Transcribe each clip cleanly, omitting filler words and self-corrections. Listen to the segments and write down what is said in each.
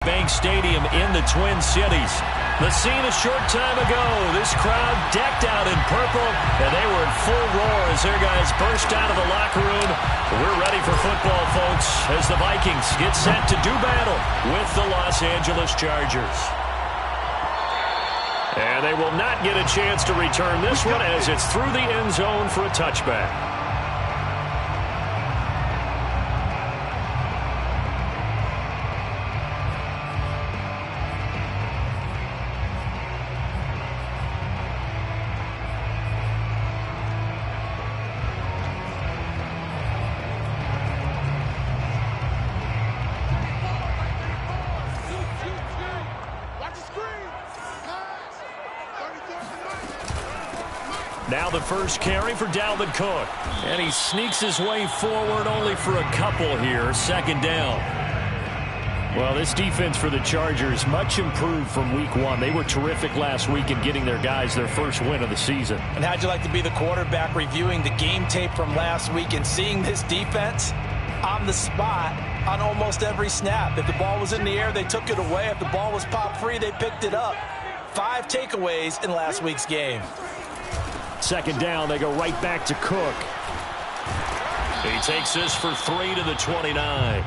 Bank Stadium in the Twin Cities. The scene a short time ago. This crowd decked out in purple, and they were in full roar as their guys burst out of the locker room. We're ready for football, folks, as the Vikings get set to do battle with the Los Angeles Chargers. And they will not get a chance to return this one as it's through the end zone for a touchback. Now the first carry for Dalvin Cook. And he sneaks his way forward only for a couple here. Second down. Well, this defense for the Chargers much improved from week one. They were terrific last week in getting their guys their first win of the season. And how'd you like to be the quarterback reviewing the game tape from last week and seeing this defense on the spot on almost every snap? If the ball was in the air, they took it away. If the ball was pop free, they picked it up. 5 takeaways in last week's game. Second down, they go right back to Cook. He takes this for 3 to the 29.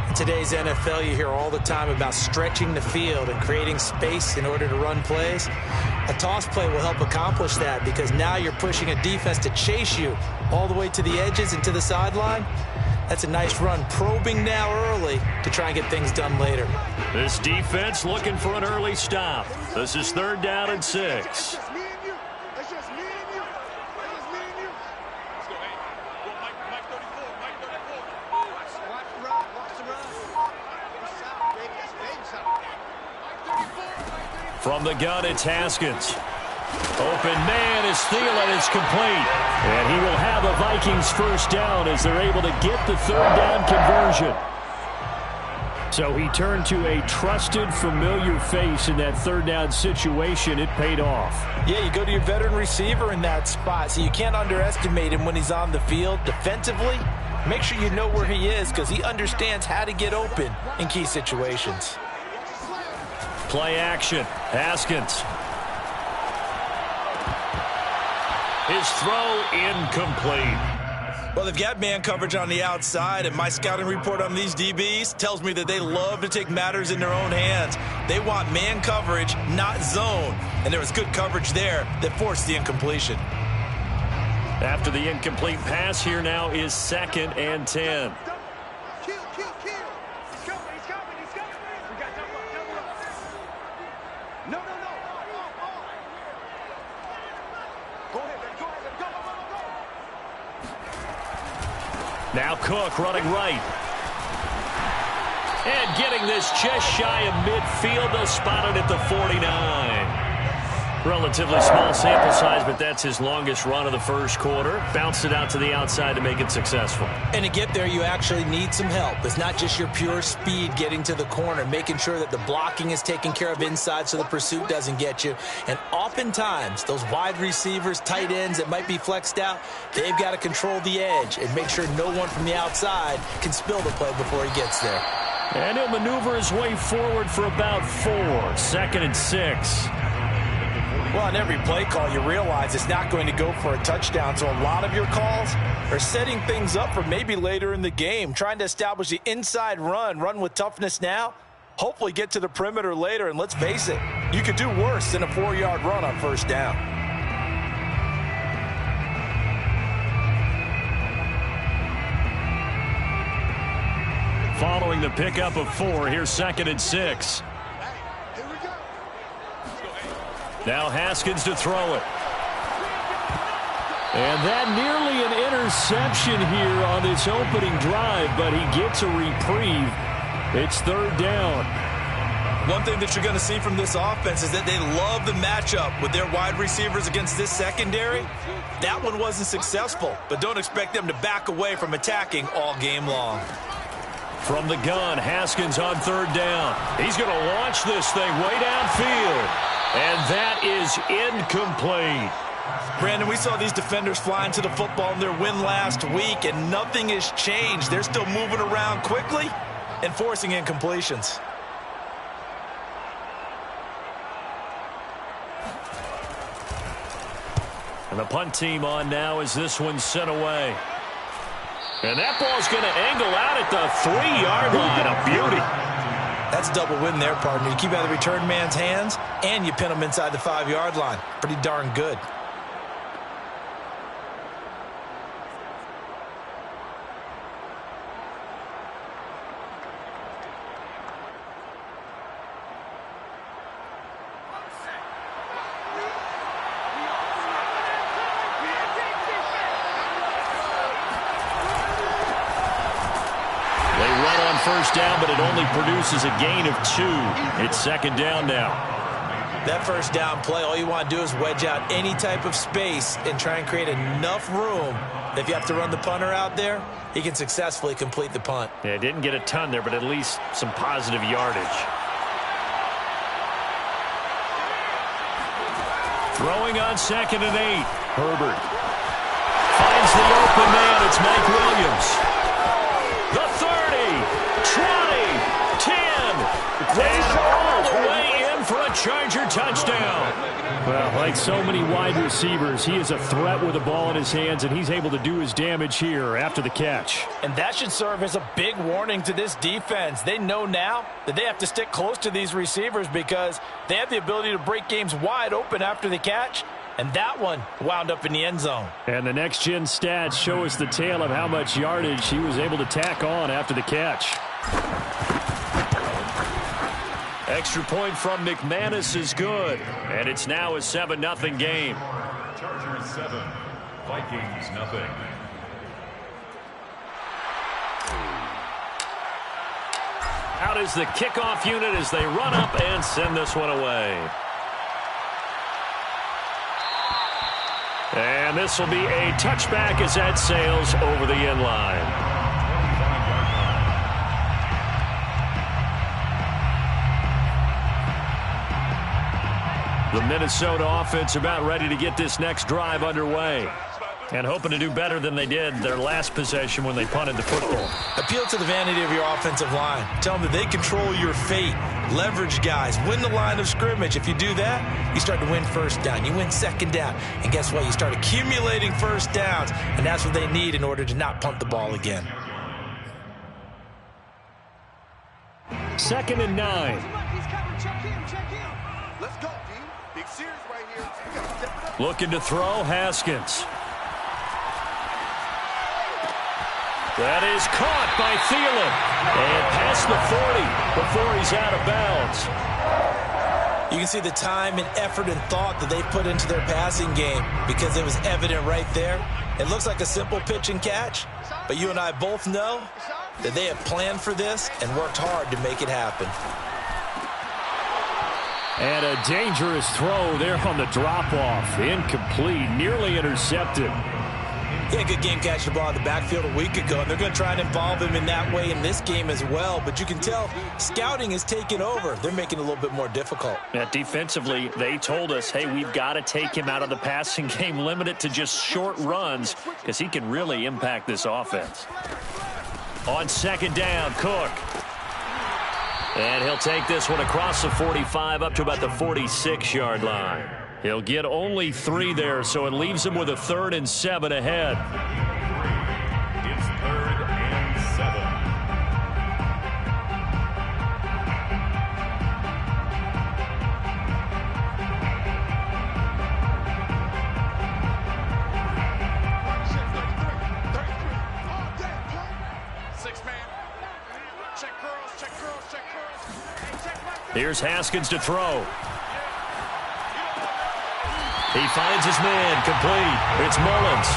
In today's NFL, you hear all the time about stretching the field and creating space in order to run plays. A toss play will help accomplish that because now you're pushing a defense to chase you all the way to the edges and to the sideline. That's a nice run, probing now early to try and get things done later. This defense looking for an early stop. This is 3rd down and 6. From the gun, it's Haskins. Open man is Thielen. It's complete. And he will have a Vikings first down as they're able to get the 3rd down conversion. So he turned to a trusted, familiar face in that 3rd down situation. It paid off. Yeah, you go to your veteran receiver in that spot, so you can't underestimate him when he's on the field defensively. Make sure you know where he is because he understands how to get open in key situations. Play action. Haskins. His throw incomplete. Well, they've got man coverage on the outside, and my scouting report on these DBs tells me that they love to take matters in their own hands. They want man coverage, not zone. And there was good coverage there that forced the incompletion. After the incomplete pass, here now is 2nd and 10. Now Cook running right. And getting this just shy of midfield. They'll spot it at the 49. Relatively small sample size, but that's his longest run of the first quarter. Bounced it out to the outside to make it successful. And to get there, you actually need some help. It's not just your pure speed getting to the corner, making sure that the blocking is taken care of inside so the pursuit doesn't get you. And oftentimes, those wide receivers, tight ends that might be flexed out, they've got to control the edge and make sure no one from the outside can spill the play before he gets there. And he'll maneuver his way forward for about 4. 2nd and 6. Well, on every play call, you realize it's not going to go for a touchdown, so a lot of your calls are setting things up for maybe later in the game, trying to establish the inside run with toughness now, hopefully get to the perimeter later, and let's face it, you could do worse than a 4-yard run on first down. Following the pickup of 4, here's 2nd and 6. Now Haskins to throw it. And that nearly an interception here on this opening drive, but he gets a reprieve. It's 3rd down. One thing that you're going to see from this offense is that they love the matchup with their wide receivers against this secondary. That one wasn't successful, but don't expect them to back away from attacking all game long. From the gun, Haskins on 3rd down. He's going to launch this thing way downfield. And that is incomplete. Brandon, we saw these defenders flying to the football in their win last week, and nothing has changed. They're still moving around quickly and forcing incompletions. And the punt team on now as this one's sent away. And that ball's going to angle out at the 3-yard line. A beauty. That's double win there, partner. You keep out of the return man's hands, and you pin him inside the 5-yard line. Pretty darn good. First down, but it only produces a gain of 2. It's second down now. That first down play, all you want to do is wedge out any type of space and try and create enough room that if you have to run the punter out there, he can successfully complete the punt. Yeah, didn't get a ton there, but at least some positive yardage. Throwing on 2nd and 8. Herbert finds the open man. It's Mike Williams. The 30. 20, 10, and all the way in for a Charger touchdown. Well, like so many wide receivers, he is a threat with the ball in his hands, and he's able to do his damage here after the catch. And that should serve as a big warning to this defense. They know now that they have to stick close to these receivers because they have the ability to break games wide open after the catch. And that one wound up in the end zone. And the next-gen stats show us the tale of how much yardage he was able to tack on after the catch. Extra point from McManus is good. And it's now a 7-0 game. Chargers 7, Vikings nothing. Out is the kickoff unit as they run up and send this one away. And this will be a touchback as that sails over the end line. The Minnesota offense about ready to get this next drive underway. And hoping to do better than they did their last possession when they punted the football. Appeal to the vanity of your offensive line. Tell them that they control your fate. Leverage guys. Win the line of scrimmage. If you do that, you start to win first down. You win second down. And guess what? You start accumulating first downs. And that's what they need in order to not punt the ball again. 2nd and 9. Let's go, team. Big series right here. You gotta step it up. Looking to throw, Haskins. That is caught by Thielen. And past the 40 before he's out of bounds. You can see the time and effort and thought that they put into their passing game because it was evident right there. It looks like a simple pitch and catch, but you and I both know that they have planned for this and worked hard to make it happen. And a dangerous throw there on the drop-off. Incomplete, nearly intercepted. He had a good game catching the ball in the backfield a week ago, and they're going to try and involve him in that way in this game as well. But you can tell scouting is taking over. They're making it a little bit more difficult. Yeah, defensively, they told us, hey, we've got to take him out of the passing game, limit it to just short runs, because he can really impact this offense. On 2nd down, Cook. And he'll take this one across the 45 up to about the 46-yard line. He'll get only 3 there, so it leaves him with a 3rd and 7 ahead. It's 3rd and 7. Here's Haskins to throw. He finds his man, complete. It's Mullins.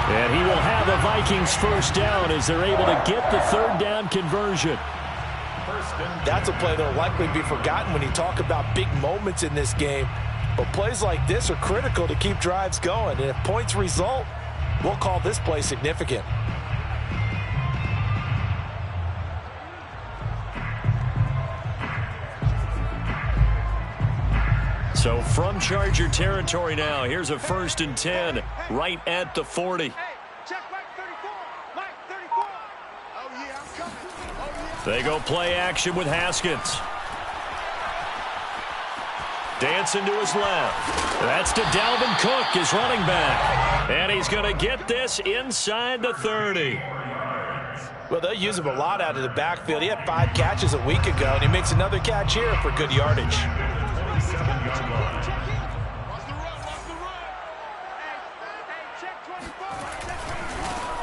And he will have a Vikings first down as they're able to get the 3rd down conversion. That's a play that will likely be forgotten when you talk about big moments in this game. But plays like this are critical to keep drives going. And if points result, we'll call this play significant. So from Charger territory now, here's a 1st and 10 right at the 40. They go play action with Haskins. Dancing to his left. That's to Dalvin Cook, his running back. And he's going to get this inside the 30. Well, they'll use him a lot out of the backfield. He had 5 catches a week ago, and he makes another catch here for good yardage.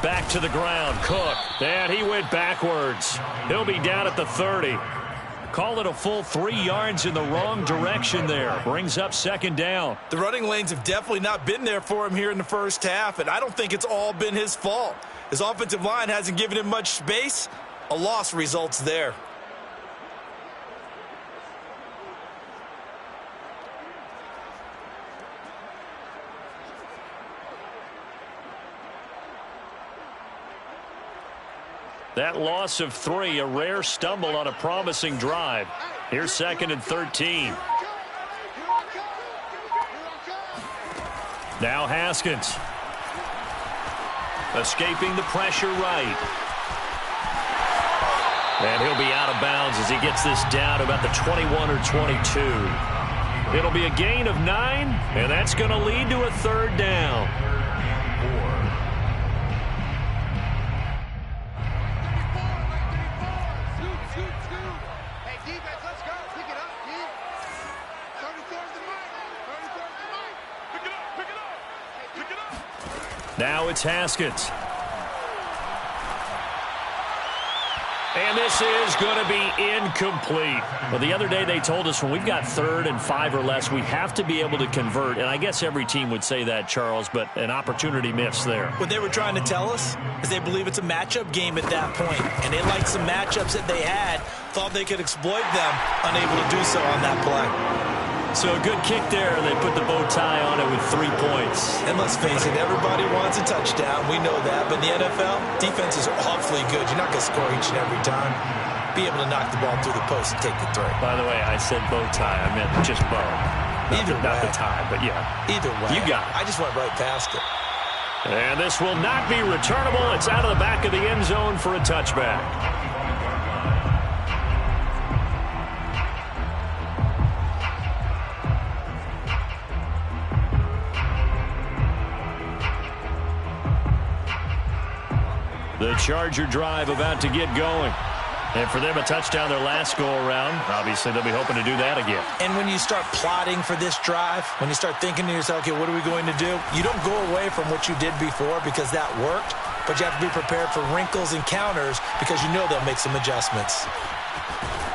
Back to the ground, Cook. And he went backwards. He'll be down at the 30. Call it a full 3 yards in the wrong direction there. Brings up second down. The running lanes have definitely not been there for him here in the first half, and I don't think it's all been his fault. His offensive line hasn't given him much space. A loss results there. That loss of 3, a rare stumble on a promising drive. Here's 2nd and 13. Now Haskins. Escaping the pressure right. And he'll be out of bounds as he gets this down to about the 21 or 22. It'll be a gain of 9, and that's going to lead to a 3rd down. Now it's Haskins. And this is going to be incomplete. Well, the other day they told us when we've got 3rd and 5 or less, we have to be able to convert. And I guess every team would say that, Charles, but an opportunity missed there. What they were trying to tell us is they believe it's a matchup game at that point. And they liked some matchups that they had, thought they could exploit them, unable to do so on that play. So a good kick there. They put the bow tie on it with 3 points. And let's face it, everybody wants a touchdown. We know that. But in the NFL, defenses are awfully good. You're not going to score each and every time. Be able to knock the ball through the post and take the throw. By the way, I said bow tie. I meant just bow. Not the tie, but yeah. Either way. You got it. I just went right past it. And this will not be returnable. It's out of the back of the end zone for a touchback. The Charger drive about to get going. And for them, a touchdown their last go-around. Obviously, they'll be hoping to do that again. And when you start plotting for this drive, when you start thinking to yourself, okay, what are we going to do? You don't go away from what you did before because that worked, but you have to be prepared for wrinkles and counters because you know they'll make some adjustments.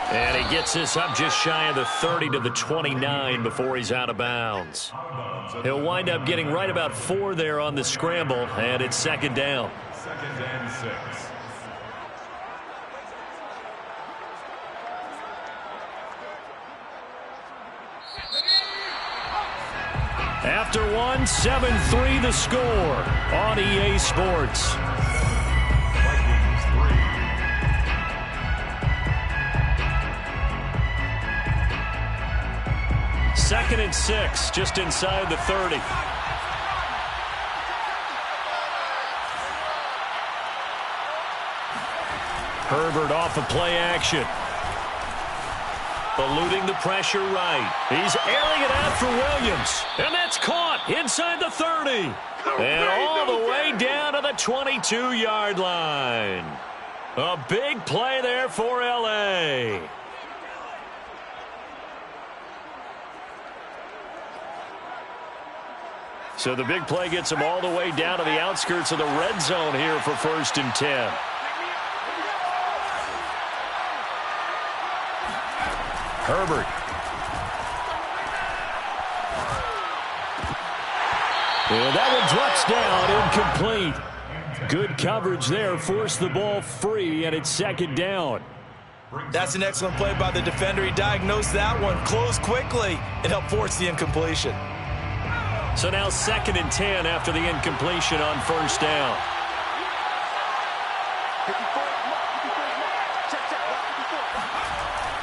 And he gets this up just shy of the 30 to the 29 before he's out of bounds. He'll wind up getting right about 4 there on the scramble, and it's second down. 2nd and 6. After 1, 7-3 the score on EA Sports. Vikings 3. 2nd and 6, just inside the 30. Herbert off of play action. Eluding the pressure right. He's airing it out for Williams. And that's caught inside the 30. And all the way down to the 22-yard line. A big play there for L.A. So the big play gets him all the way down to the outskirts of the red zone here for 1st and 10. Herbert. And that one drops down incomplete. Good coverage there. Forced the ball free, and it's second down. That's an excellent play by the defender. He diagnosed that one, closed quickly, and helped force the incompletion. So now 2nd and 10 after the incompletion on 1st down.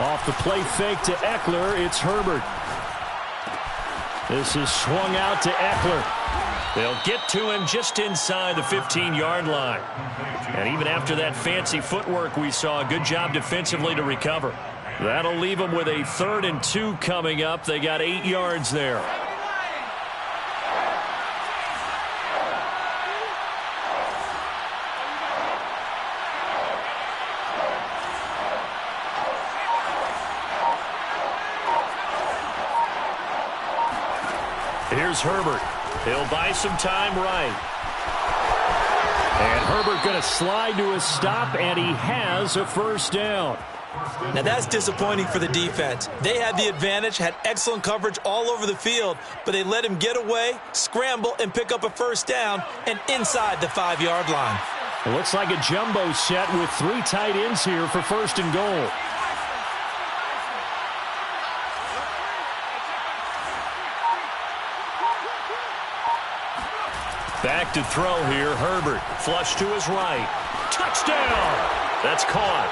Off the play fake to Eckler, it's Herbert. This is swung out to Eckler. They'll get to him just inside the 15-yard line. And even after that fancy footwork we saw, good job defensively to recover. That'll leave them with a 3rd and 2 coming up. They got 8 yards there. Here's Herbert. He'll buy some time right. And Herbert going to slide to a stop, and he has a 1st down. Now that's disappointing for the defense. They had the advantage, had excellent coverage all over the field, but they let him get away, scramble, and pick up a 1st down, and inside the 5-yard line. It looks like a jumbo set with 3 tight ends here for 1st and goal. Back to throw here, Herbert. Flush to his right. Touchdown! That's caught.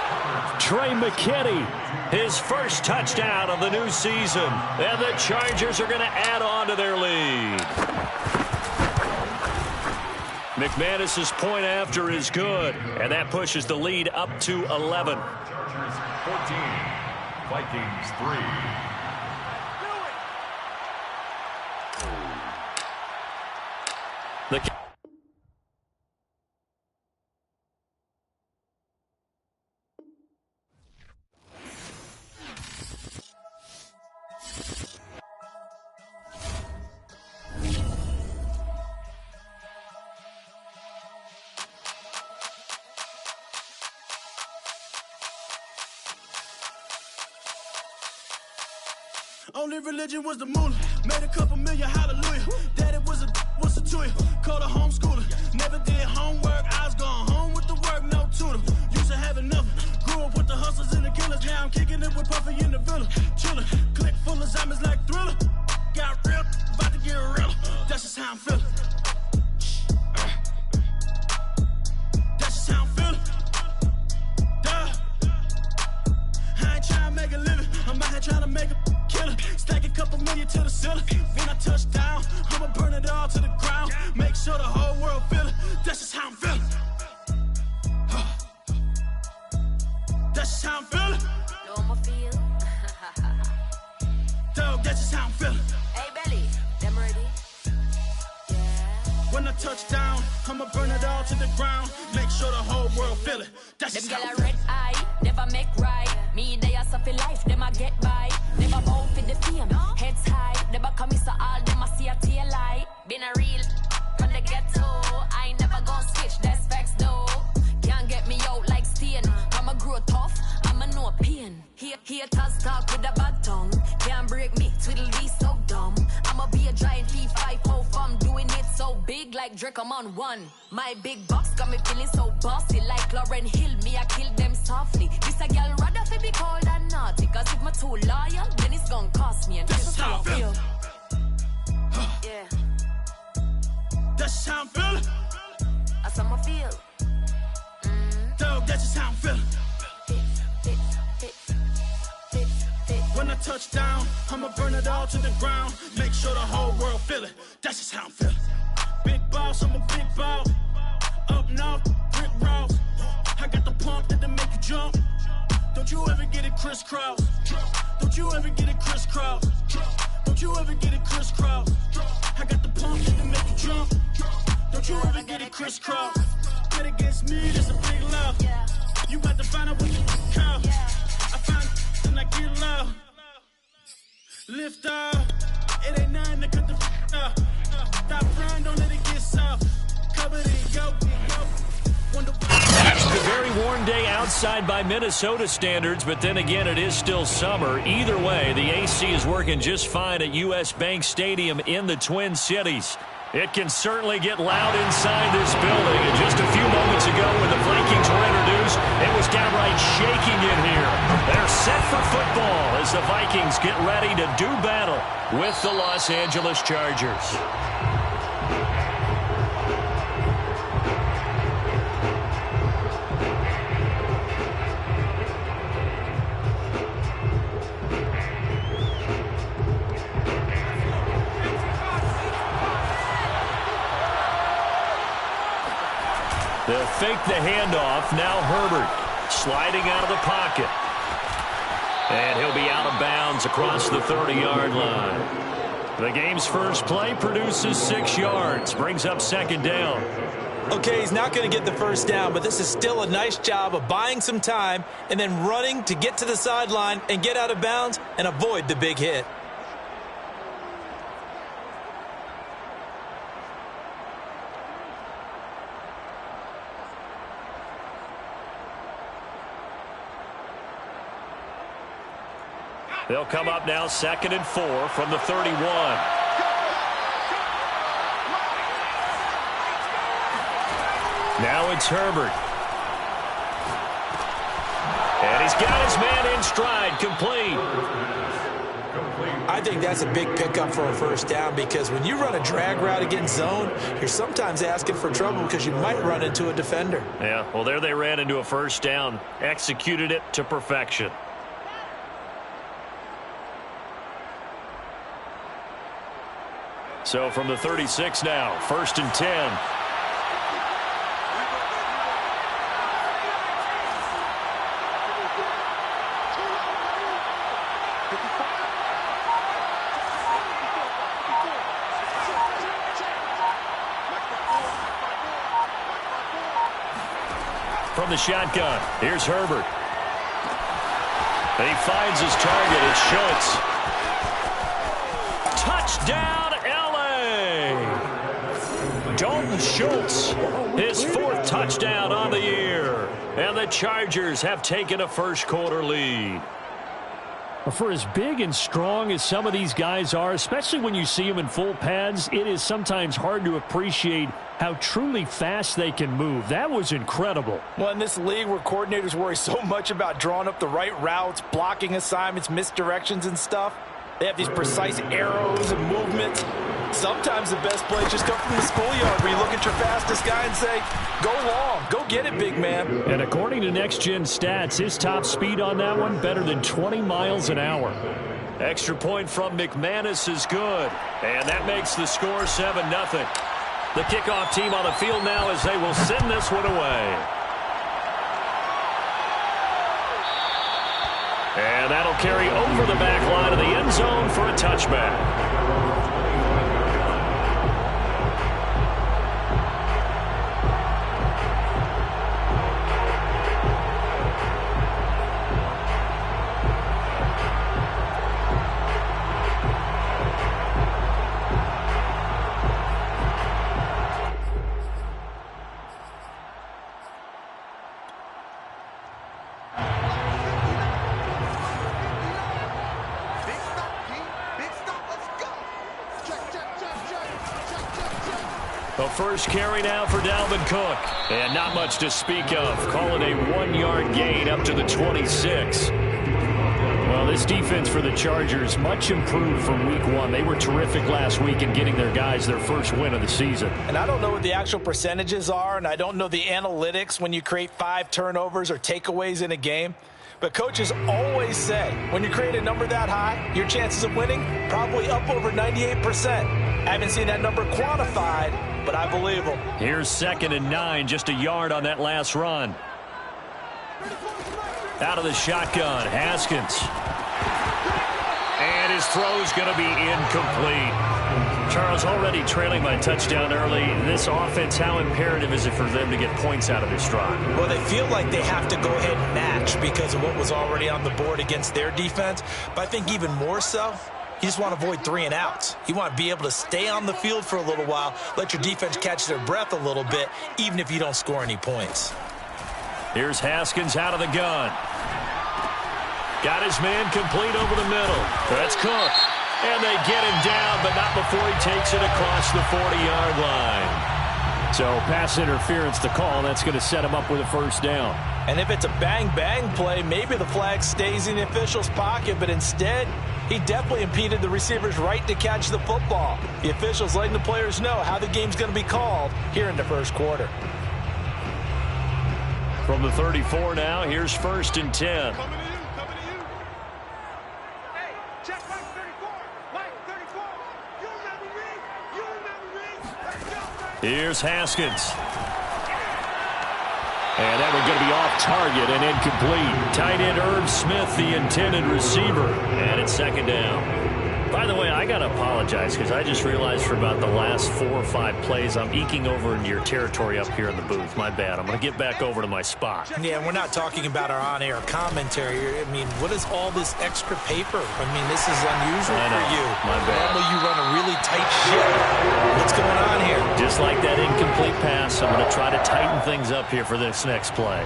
Trey McKinney, his 1st touchdown of the new season. And the Chargers are going to add on to their lead. McManus's point after is good. And that pushes the lead up to 11. Chargers 14, Vikings 3. Only religion was the moolah. Made a couple million, hallelujah. Daddy was a tutor. Called a homeschooler. Never did homework. I was going home with the work, no tutor. Used to have enough. Grew up with the hustlers and the killers. Now I'm kicking it with Puffy in the villa. Chiller. Click full of zombies like Thriller. Got real, about to get real. That's just how I'm feeling. That's just how I'm feeling. Duh. I ain't trying to make a living. I'm out here trying to make a killer. Stack a couple million to the ceiling. When I touch down, I'ma burn it all to the ground. Make sure the whole world feel it. That's just how I'm feeling. That's just how I'm feeling. I'ma feel. Dog, that's just how I'm feeling. Hey, Belly, them ready? Yeah. When I touch down, I'ma burn it all to the ground. Make sure the whole world feel it. That's Them just gal how a I'm feeling. red eye, never make right. Me, they are suffer life, them a get by. Never bow for the fame, heads high. Never come so all them a see a tail light. Been a real from the ghetto. I ain't never gon' switch, that's facts though. Can't get me out like stain. I'ma grow tough, I'ma know pain. Haters talk with a bad tongue. Can't break me, twiddle be so dumb. I'ma be a giant P5 from doing it so big like Drake, I'm on one. My big box got me feeling so bossy like Lauren Hill. Me, I kill them softly. This a girl rather fi be cold than naughty. Cause if my too loyal, then it's gon' cost me. And That's just how I feel. Yeah, That's just how I'm feeling. that's how I feel. Dog, that's just how I'm feeling. When I touch down, I'ma burn it all to the ground. Make sure the whole world feel it. That's just how I'm feeling. Big boss, I'm a big boss. Up north, brick roads. I got the pump that'll make you jump. Don't you ever get it crisscross. Don't you ever get it crisscross. Don't you ever get it crisscross. I got the pump that'll make you jump. Don't you ever get it crisscross. Bet against me, that's a big love. You got to find out what you call. I find and I get love. Lift off. It ain't nothing to cut the up. Stop frying, don't let it get soft. Cover it, yo. It's a very warm day outside by Minnesota standards, but then again, it is still summer. Either way, the AC is working just fine at U.S. Bank Stadium in the Twin Cities. It can certainly get loud inside this building. And just a few moments ago when the Vikings were introduced, it was downright shaking in here. They're set for football as the Vikings get ready to do battle with the Los Angeles Chargers. They'll fake the handoff. Now Herbert sliding out of the pocket. And he'll be out of bounds across the 30-yard line. The game's first play produces 6 yards, brings up second down. Okay, he's not going to get the first down, but this is still a nice job of buying some time and then running to get to the sideline and get out of bounds and avoid the big hit. They'll come up now 2nd and 4 from the 31. Now it's Herbert. And he's got his man in stride, complete. I think that's a big pickup for a first down because when you run a drag route against zone, you're sometimes asking for trouble because you might run into a defender. Yeah, well, there they ran into a first down, executed it to perfection. So from the 36 now, 1st and 10. From the shotgun, here's Herbert. And he finds his target. It's Schultz. Touchdown! Dalton Schultz, his 4th touchdown on the year. And the Chargers have taken a first-quarter lead. For as big and strong as some of these guys are, especially when you see them in full pads, it is sometimes hard to appreciate how truly fast they can move. That was incredible. Well, in this league where coordinators worry so much about drawing up the right routes, blocking assignments, misdirections and stuff, they have these precise arrows and movements. Sometimes the best plays just come from the schoolyard where you look at your fastest guy and say, go long, go get it, big man. And according to Next Gen Stats, his top speed on that one, better than 20 miles an hour. Extra point from McManus is good. And that makes the score 7-0. The kickoff team on the field now as they will send this one away. And that'll carry over the back line of the end zone for a touchback. The first carry now for Dalvin Cook. And not much to speak of. Call it a 1-yard gain up to the 26. Well, this defense for the Chargers, much improved from week 1. They were terrific last week in getting their guys their first win of the season. And I don't know what the actual percentages are, and I don't know the analytics when you create 5 turnovers or takeaways in a game. But coaches always say, when you create a number that high, your chances of winning probably up over 98%. I haven't seen that number quantified, but I believe them. Here's 2nd and 9, just a yard on that last run. Out of the shotgun, Haskins. And his throw's going to be incomplete. Charles, already trailing by a touchdown early. This offense, how imperative is it for them to get points out of this drive? Well, they feel like they have to go ahead and match because of what was already on the board against their defense. But I think even more so, you just want to avoid 3 and outs. You want to be able to stay on the field for a little while, let your defense catch their breath a little bit, even if you don't score any points. Here's Haskins out of the gun. Got his man complete over the middle. That's Cook. And they get him down, but not before he takes it across the 40-yard line. So pass interference to call. That's going to set him up with a first down. And if it's a bang-bang play, maybe the flag stays in the official's pocket, but instead, he definitely impeded the receiver's right to catch the football. The officials letting the players know how the game's going to be called here in the first quarter. From the 34 now, here's 1st and 10. Here's Haskins. And that one going to be off target and incomplete. Tight end Irv Smith, the intended receiver. And it's second down. By the way, I got to apologize because I just realized for about the last 4 or 5 plays, I'm eking over into your territory up here in the booth. My bad. I'm going to get back over to my spot. Yeah, we're not talking about our on-air commentary. I mean, what is all this extra paper? I mean, this is unusual for you. My bad. Normally you run a really tight ship. What's going on here? Just like that incomplete pass, I'm going to try to tighten things up here for this next play.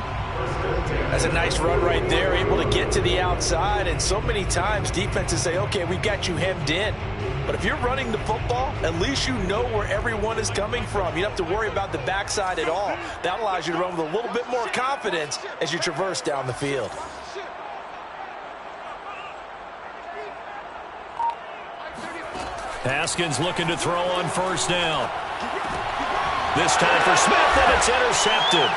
That's a nice run right there, able to get to the outside. And so many times defenses say, okay, we've got you hemmed in. But if you're running the football, at least you know where everyone is coming from. You don't have to worry about the backside at all. That allows you to run with a little bit more confidence as you traverse down the field. Haskins looking to throw on first down. This time for Smith, and it's intercepted.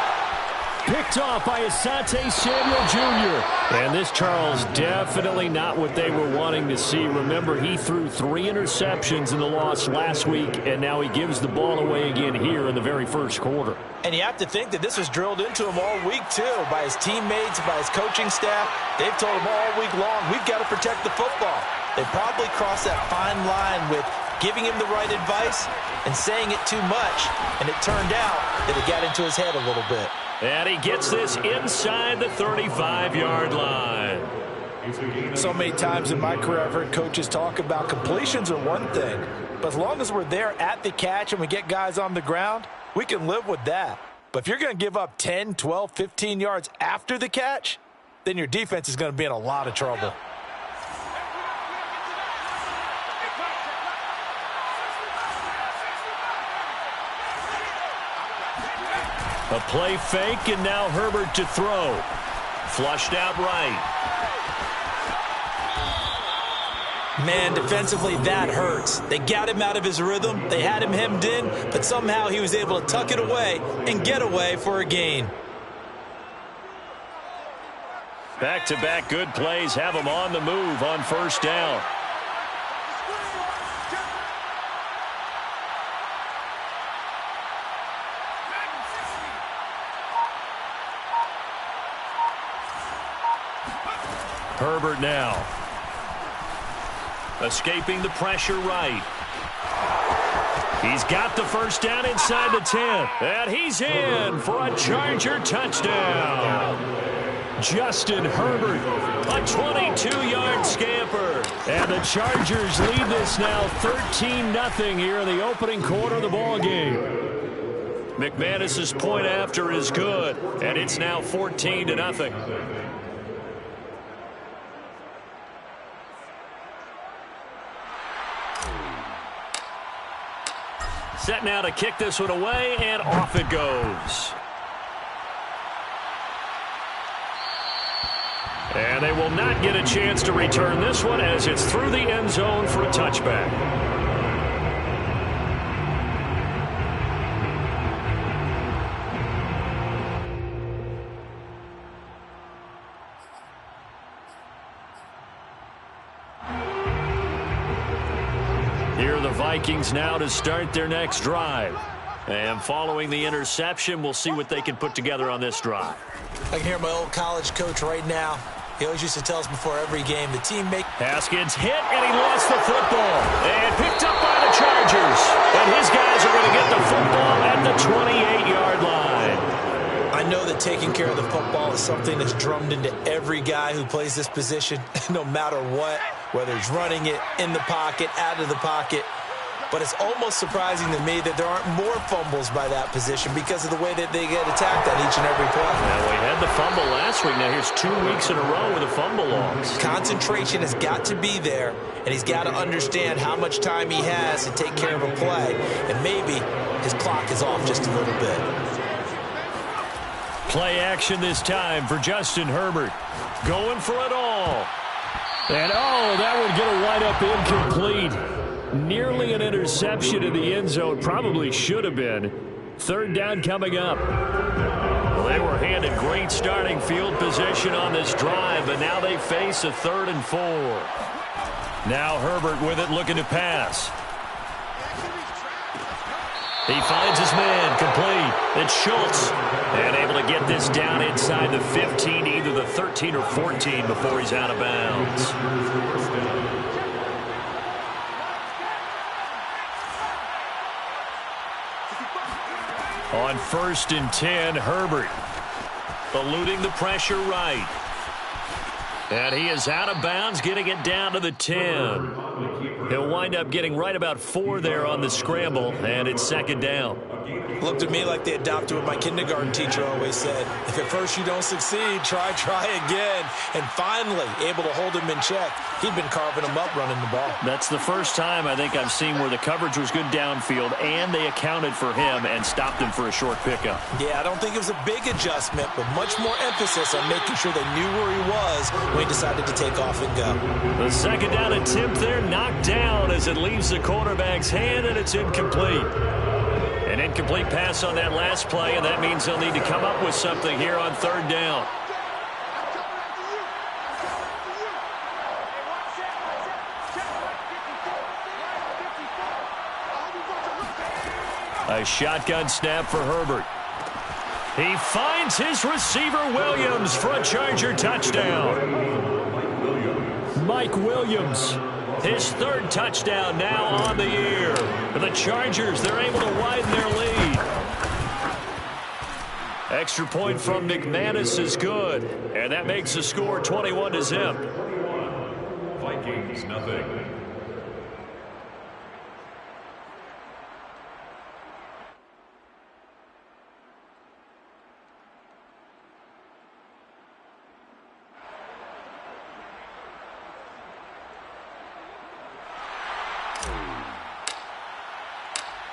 Picked off by Asante Samuel Jr. And this, Charles, definitely not what they were wanting to see. Remember, he threw 3 interceptions in the loss last week, and now he gives the ball away again here in the very first quarter. And you have to think that this was drilled into him all week, too, by his teammates, by his coaching staff. They've told him all week long, we've got to protect the football. They probably crossed that fine line with giving him the right advice and saying it too much, and it turned out that it got into his head a little bit. And he gets this inside the 35-yard line. So many times in my career I've heard coaches talk about completions are one thing, but as long as we're there at the catch and we get guys on the ground, we can live with that. But if you're going to give up 10, 12, 15 yards after the catch, then your defense is going to be in a lot of trouble. A play fake, and now Herbert to throw. Flushed out right. Man, defensively, that hurts. They got him out of his rhythm. They had him hemmed in, but somehow he was able to tuck it away and get away for a gain. Back-to-back good plays have him on the move on first down. Herbert now. Escaping the pressure right. He's got the first down inside the 10. And he's in for a Charger touchdown. Justin Herbert, a 22-yard scamper. And the Chargers lead this now 13-0 here in the opening quarter of the ball game. McManus's point after is good, and it's now 14-0. Set now to kick this one away, and off it goes. And they will not get a chance to return this one as it's through the end zone for a touchback. Here are the Vikings now to start their next drive. And following the interception, we'll see what they can put together on this drive. I can hear my old college coach right now. He always used to tell us before every game, the team make... Haskins hit, and he lost the football. And picked up by the Chargers. And his guys are going to get the football at the 28-yard line. I know that taking care of the football is something that's drummed into every guy who plays this position, no matter what, whether he's running it, in the pocket, out of the pocket. But it's almost surprising to me that there aren't more fumbles by that position because of the way that they get attacked on each and every play. Well, we had the fumble last week. Now here's 2 weeks in a row with a fumble loss. Concentration has got to be there, and he's got to understand how much time he has to take care of a play. And maybe his clock is off just a little bit. Play action this time for Justin Herbert. Going for it all. And, oh, that would get a wide-up incomplete. Nearly an interception in the end zone. Probably should have been. Third down coming up. Well, they were handed great starting field position on this drive, but now they face a 3rd and 4. Now Herbert with it, looking to pass. He finds his man, complete. It's Schultz. And able to get this down inside the 15, either the 13 or 14 before he's out of bounds. On 1st and 10, Herbert. Eluding the pressure right. And he is out of bounds, getting it down to the 10. He'll wind up getting right about 4 there on the scramble, and it's 2nd down. Looked to me like they adopted what my kindergarten teacher always said. If at first you don't succeed, try again. And finally, able to hold him in check. He'd been carving him up running the ball. That's the first time I think I've seen where the coverage was good downfield, and they accounted for him and stopped him for a short pickup. Yeah, I don't think it was a big adjustment, but much more emphasis on making sure they knew where he was when he decided to take off and go. The 2nd down attempt there knocked down as it leaves the quarterback's hand, and it's incomplete. An incomplete pass on that last play, and that means they'll need to come up with something here on 3rd down. A shotgun snap for Herbert. He finds his receiver Williams for a Charger touchdown. Mike Williams. His 3rd touchdown now on the year. For the Chargers, they're able to widen their lead. Extra point from McManus is good. And that makes the score 21-0. Vikings, nothing.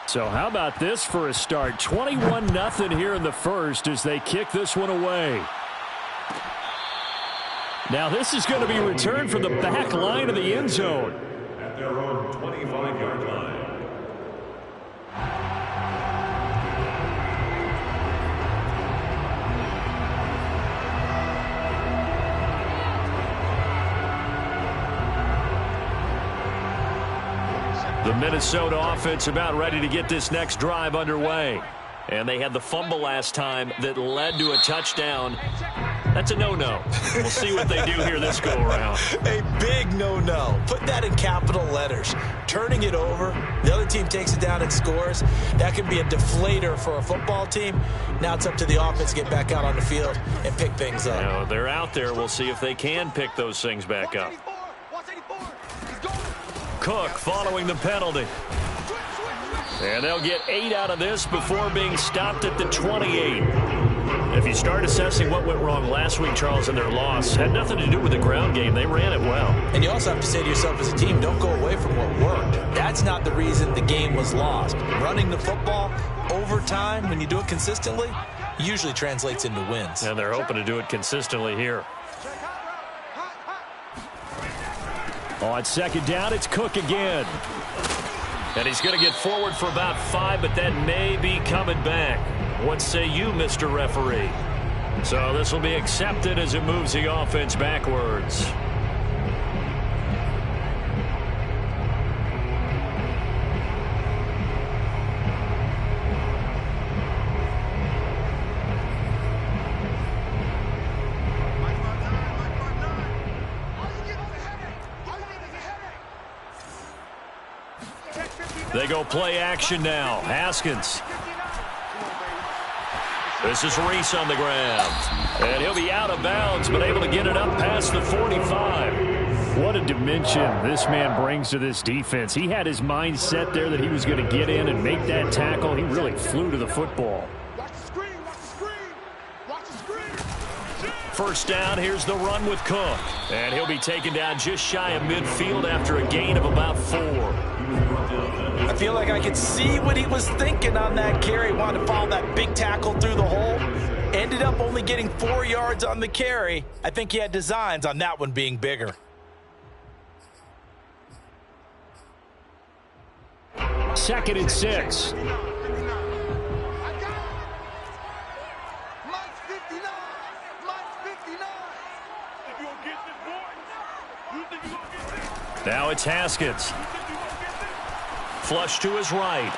So how about this for a start? 21-0 here in the first as they kick this one away. Now this is going to be returned from the back line of the end zone. At their own 25-yard line. The Minnesota offense about ready to get this next drive underway. And they had the fumble last time that led to a touchdown. That's a no-no. We'll see what they do here this go-around. A big no-no. Put that in capital letters. Turning it over, the other team takes it down and scores. That could be a deflator for a football team. Now it's up to the offense to get back out on the field and pick things up. Now, they're out there. We'll see if they can pick those things back up. Cook following the penalty. And they'll get 8 out of this before being stopped at the 28. If you start assessing what went wrong last week, Charles, in their loss, had nothing to do with the ground game. They ran it well. And you also have to say to yourself as a team, don't go away from what worked. That's not the reason the game was lost. Running the football over time, when you do it consistently, usually translates into wins. And they're hoping to do it consistently here. On 2nd down, it's Cook again. And he's going to get forward for about 5, but that may be coming back. What say you, Mr. Referee? So this will be accepted as it moves the offense backwards. They go play action now. Haskins. This is Reese on the ground. And he'll be out of bounds, but able to get it up past the 45. What a dimension this man brings to this defense. He had his mind set there that he was going to get in and make that tackle. He really flew to the football. First down, here's the run with Cook. And he'll be taken down just shy of midfield after a gain of about 4. I feel like I could see what he was thinking on that carry. Wanted to follow that big tackle through the hole. Ended up only getting 4 yards on the carry. I think he had designs on that one being bigger. Second and 6. Now it's Haskins. Flush to his right.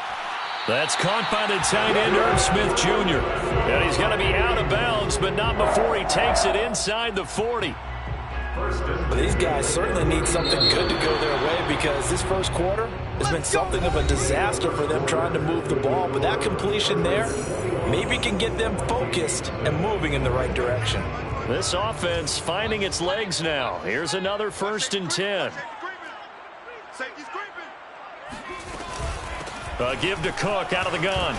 That's caught by the tight end, Irv Smith Jr. And he's going to be out of bounds, but not before he takes it inside the 40. Well, these guys certainly need something good to go their way because this first quarter has been something of a disaster for them trying to move the ball. But that completion there maybe can get them focused and moving in the right direction. This offense finding its legs now. Here's another 1st and 10. A give to Cook out of the gun.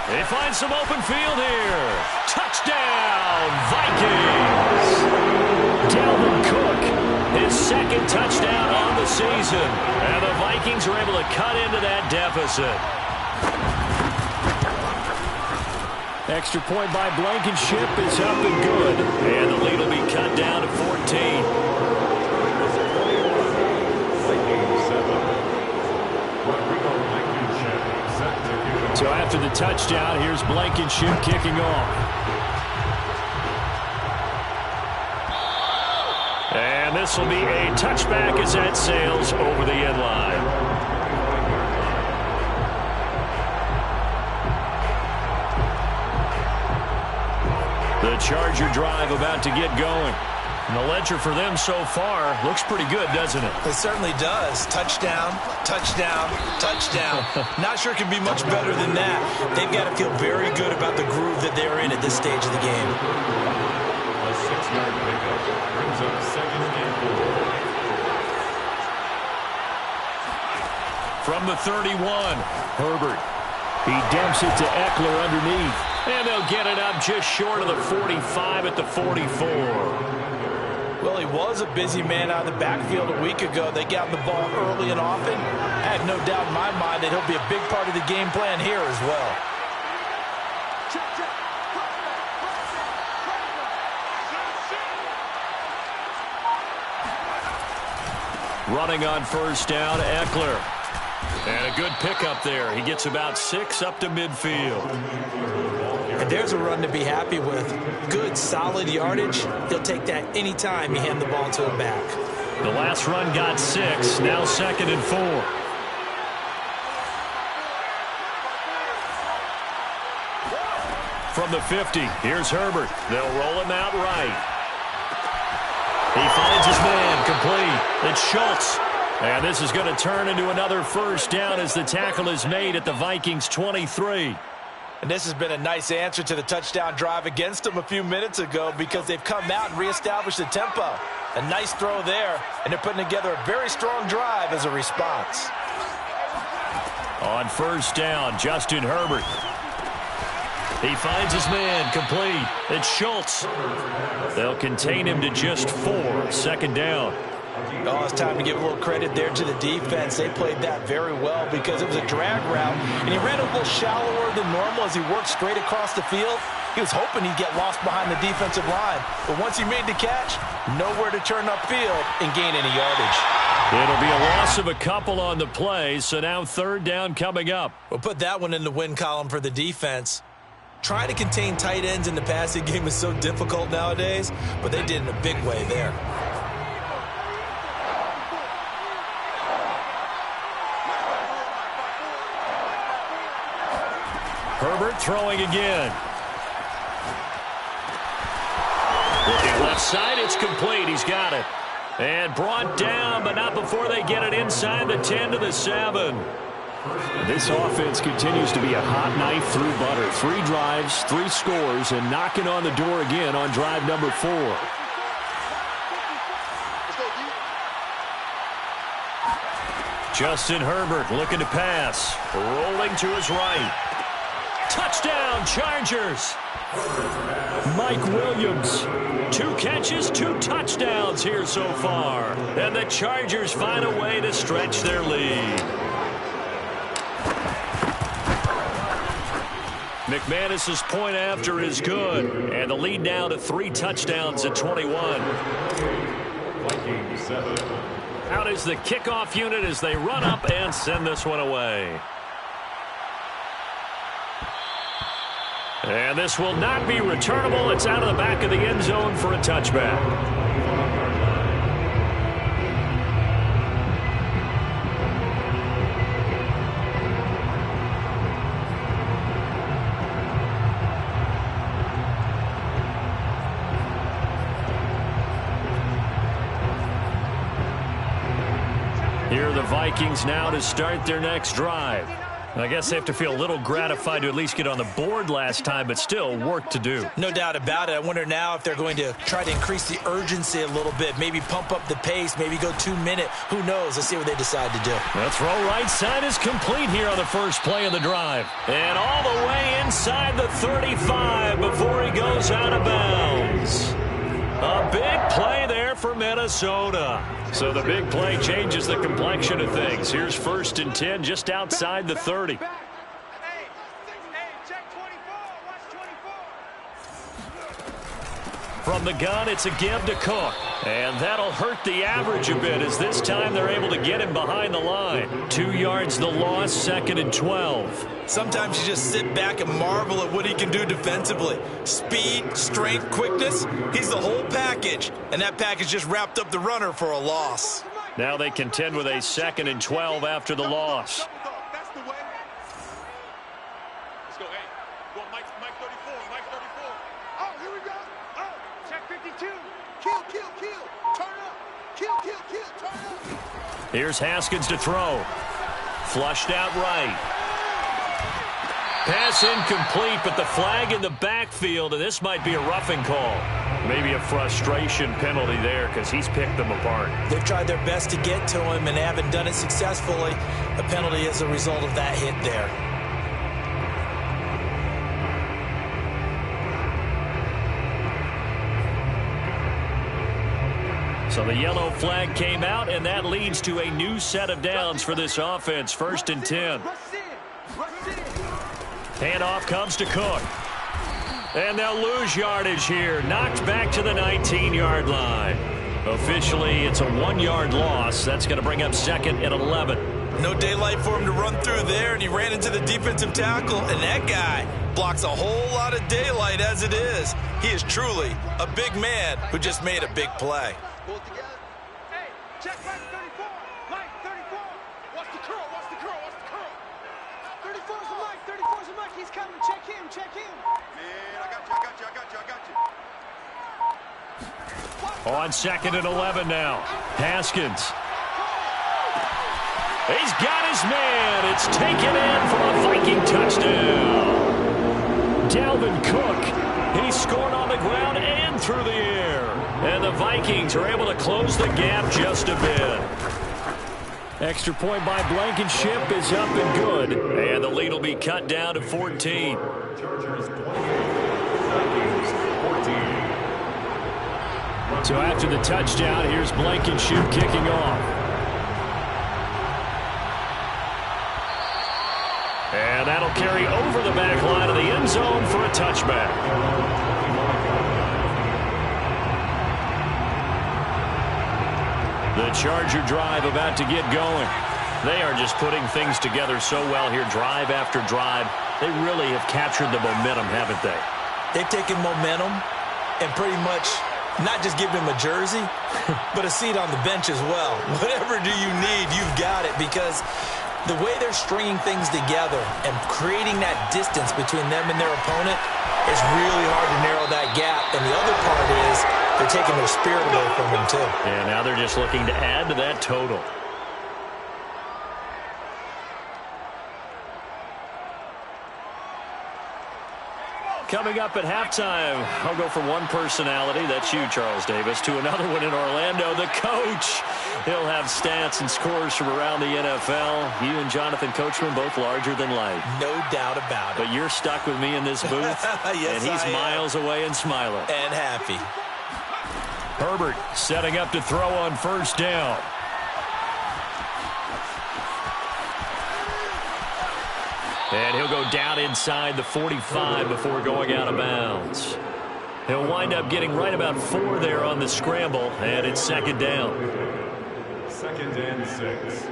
They find some open field here. Touchdown, Vikings! Dalvin Cook, his 2nd touchdown on the season. And the Vikings are able to cut into that deficit. Extra point by Blankenship is up and good. And the lead will be cut down to 14. So after the touchdown, here's Blankenship kicking off. And this will be a touchback as that sails over the end line. The Charger drive about to get going. And the ledger for them so far looks pretty good, doesn't it? It certainly does. Touchdown, touchdown, touchdown. Not sure it can be much better than that. They've got to feel very good about the groove that they're in at this stage of the game. A 6-yard pickup brings up 2nd and 4. From the 31, Herbert. He dumps it to Eckler underneath. And they'll get it up just short of the 45 at the 44. Well, he was a busy man out of the backfield a week ago. They got the ball early and often. I have no doubt in my mind that he'll be a big part of the game plan here as well. Running on 1st down, Eckler. And a good pickup there. He gets about 6 up to midfield. And there's a run to be happy with. Good, solid yardage. He'll take that anytime you hand the ball to him back. The last run got 6. Now 2nd and 4. From the 50, here's Herbert. They'll roll him out right. He finds his man complete. It's Schultz. And this is going to turn into another 1st down as the tackle is made at the Vikings 23. And this has been a nice answer to the touchdown drive against them a few minutes ago because they've come out and reestablished the tempo. A nice throw there, and they're putting together a very strong drive as a response. On 1st down, Justin Herbert. He finds his man complete. It's Schultz. They'll contain him to just 4. 2nd down. Oh, it's time to give a little credit there to the defense. They played that very well because it was a drag route, and he ran a little shallower than normal as he worked straight across the field. He was hoping he'd get lost behind the defensive line, but once he made the catch, nowhere to turn upfield and gain any yardage. It'll be a loss of a couple on the play, so now 3rd down coming up. We'll put that one in the win column for the defense. Trying to contain tight ends in the passing game is so difficult nowadays, but they did in a big way there. Herbert throwing again. Looking left side, it's complete. He's got it. And brought down, but not before they get it inside the 10 to the 7. This offense continues to be a hot knife through butter. 3 drives, 3 scores, and knocking on the door again on drive number 4. Justin Herbert looking to pass. Rolling to his right. Touchdown, Chargers. Mike Williams. 2 catches, 2 touchdowns here so far. And the Chargers find a way to stretch their lead. McManus's point after is good. And the lead now to 3 touchdowns at 21. Vikings 7. Out is the kickoff unit as they run up and send this one away. And this will not be returnable. It's out of the back of the end zone for a touchback. Here are the Vikings now to start their next drive. I guess they have to feel a little gratified to at least get on the board last time, but still work to do. No doubt about it. I wonder now if they're going to try to increase the urgency a little bit, maybe pump up the pace, maybe go 2-minute. Who knows? Let's see what they decide to do. The throw right side is complete here on the first play of the drive. And all the way inside the 35 before he goes out of bounds. A big play there for Minnesota. So the big play changes the complexion of things. Here's 1st and 10 just outside the 30. From the gun, it's a give to Cook. And that'll hurt the average a bit as this time they're able to get him behind the line. 2 yards the loss, 2nd and 12. Sometimes you just sit back and marvel at what he can do defensively. Speed, strength, quickness, he's the whole package. And that package just wrapped up the runner for a loss. Now they contend with a 2nd and 12 after the loss. That's the way. Let's go, hey. Go, Mike 34, Mike 34. Oh, here we go. Oh, check 52. Kill, kill, kill. Turn up. Kill, kill, kill. Turn up. Here's Haskins to throw. Flushed out right. Pass incomplete, but the flag in the backfield, and this might be a roughing call. Maybe a frustration penalty there because he's picked them apart. They've tried their best to get to him and haven't done it successfully. A penalty is a result of that hit there. So the yellow flag came out, and that leads to a new set of downs for this offense. 1st and 10. Handoff comes to Cook. And they'll lose yardage here. Knocked back to the 19-yard line. Officially, it's a 1-yard loss. That's going to bring up 2nd and 11. No daylight for him to run through there, and he ran into the defensive tackle, and that guy blocks a whole lot of daylight as it is. He is truly a big man who just made a big play. Pull it together. Hey, check Mike 34. Mike 34. Watch the curl, watch the curl, watch the curl. 34's a Mike, 34's a Mike. He's coming. Check him, check him. Man, I got you, I got you, I got you, I got you. On 2nd and 11 now. Haskins. He's got his man. It's taken in for a Viking touchdown. Dalvin Cook. He scored on the ground and through the air. And the Vikings are able to close the gap just a bit. Extra point by Blankenship is up and good. And the lead will be cut down to 14. Chargers 20, Vikings 14. So after the touchdown, here's Blankenship kicking off. And that'll carry over the back line of the end zone for a touchback. The Charger drive about to get going. They are just putting things together so well here, drive after drive. They really have captured the momentum, haven't they? They've taken momentum and pretty much not just give him a jersey, but a seat on the bench as well. Whatever do you need, you've got it, because the way they're stringing things together and creating that distance between them and their opponent, it's really hard to narrow that gap. And the other part is they're taking their spirit away from them, too. And now they're just looking to add to that total. Coming up at halftime, I'll go from one personality, that's you, Charles Davis, to another one in Orlando, the coach. He'll have stats and scores from around the NFL. You and Jonathan Coachman, both larger than life. No doubt about it. But you're stuck with me in this booth, yes, and he's miles away and smiling. And happy. Herbert setting up to throw on 1st down. And he'll go down inside the 45 before going out of bounds. He'll wind up getting right about 4 there on the scramble, and it's 2nd down. 2nd and 6.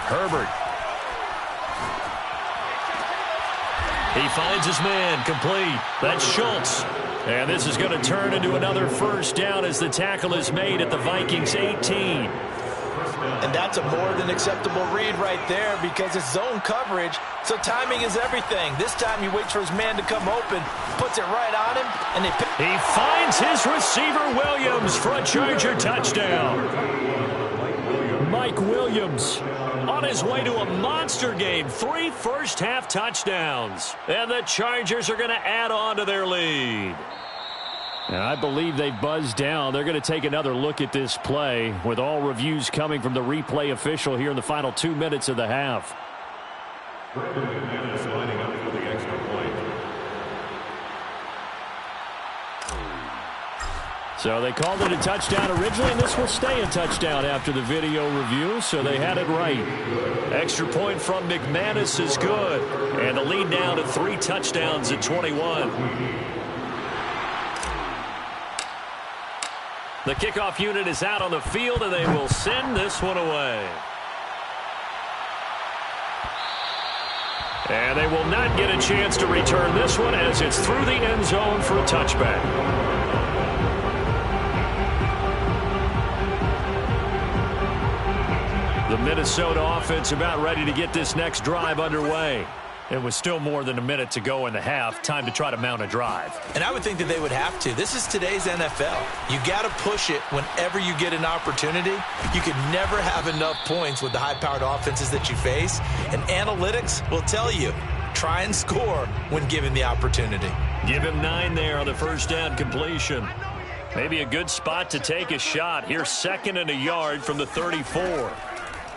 Herbert. He finds his man, complete. That's Schultz. And this is going to turn into another 1st down as the tackle is made at the Vikings 18. 1st down. And that's a more than acceptable read right there because it's zone coverage, so timing is everything. This time he waits for his man to come open, puts it right on him, and he finds his receiver Williams for a Charger touchdown. Mike Williams on his way to a monster game. 3 first-half touchdowns. And the Chargers are going to add on to their lead. And I believe they've buzzed down. They're going to take another look at this play with all reviews coming from the replay official here in the final 2 minutes of the half. Lining up for the extra point. So they called it a touchdown originally, and this will stay a touchdown after the video review, so they had it right. Extra point from McManus is good, and the lead now to 3 touchdowns at 21. The kickoff unit is out on the field, and they will send this one away. And they will not get a chance to return this one as it's through the end zone for a touchback. The Minnesota offense about ready to get this next drive underway. It was still more than a minute to go in the half. Time to try to mount a drive. And I would think that they would have to. This is today's NFL. You got to push it whenever you get an opportunity. You can never have enough points with the high-powered offenses that you face. And analytics will tell you, try and score when given the opportunity. Give him 9 there on the first down completion. Maybe a good spot to take a shot. Here's 2nd and a yard from the 34.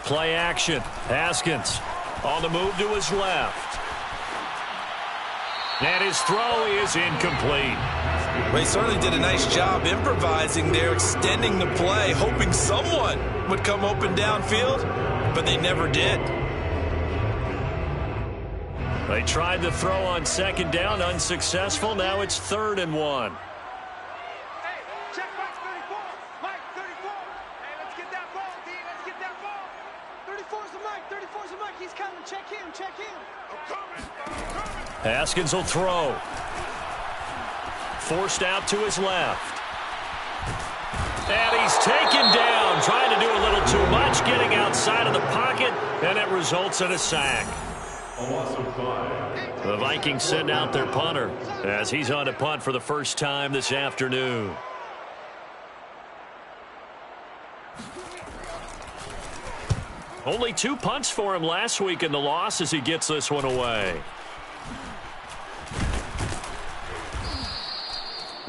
Play action. Haskins on the move to his left. And his throw is incomplete. Well, he certainly did a nice job improvising there, extending the play, hoping someone would come open downfield, but they never did. They tried the throw on 2nd down, unsuccessful. Now it's 3rd and 1. Hey, check Mike 34. Mike 34. Hey, let's get that ball, D. Let's get that ball. 34's the Mike. 34's the Mike. He's coming. Check him. Check him. I'm coming. Haskins will throw. Forced out to his left. And he's taken down, trying to do a little too much, getting outside of the pocket, and it results in a sack. The Vikings send out their punter as he's on to punt for the first time this afternoon. Only 2 punts for him last week in the loss as he gets this one away.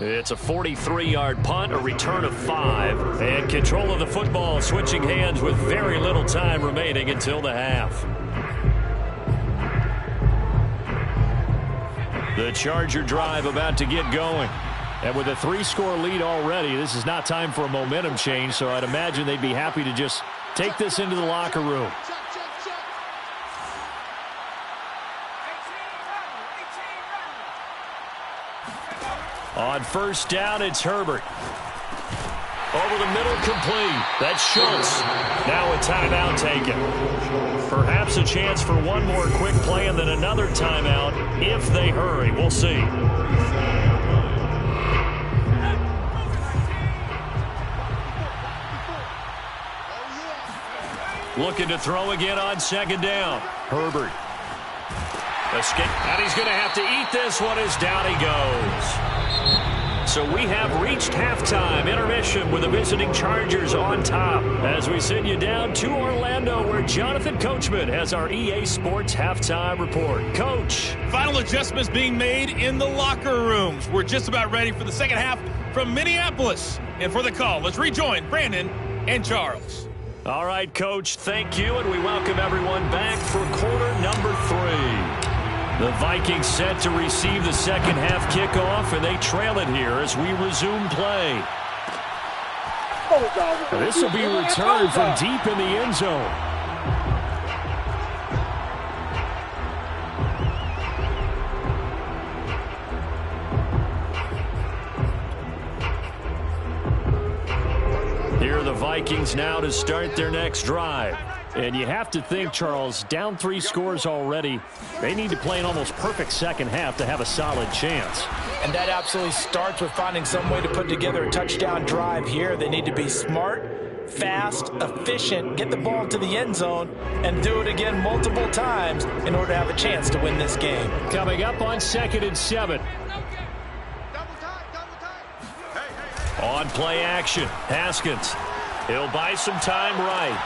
It's a 43-yard punt, a return of 5, and control of the football switching hands with very little time remaining until the half. The Charger drive about to get going. And with a 3-score lead already, this is not time for a momentum change, so I'd imagine they'd be happy to just take this into the locker room. On first down, it's Herbert. Over the middle, complete. That's Schultz. Now a timeout taken. Perhaps a chance for one more quick play and then another timeout if they hurry. We'll see. Looking to throw again on 2nd down. Herbert. Escape. And he's going to have to eat this one as down he goes. So we have reached halftime intermission with the visiting Chargers on top as we send you down to Orlando where Jonathan Coachman has our EA Sports halftime report. Coach. Final adjustments being made in the locker rooms. We're just about ready for the second half from Minneapolis. And for the call, let's rejoin Brandon and Charles. All right, Coach, thank you, and we welcome everyone back for quarter number 3. The Vikings set to receive the second half kickoff, and they trail it here as we resume play. This will be returned from deep in the end zone. Here are the Vikings now to start their next drive. And you have to think, Charles, down 3 scores already. They need to play an almost perfect second half to have a solid chance. And that absolutely starts with finding some way to put together a touchdown drive here. They need to be smart, fast, efficient, get the ball to the end zone, and do it again multiple times in order to have a chance to win this game. Coming up on 2nd and 7. On play action, Haskins. He'll buy some time right.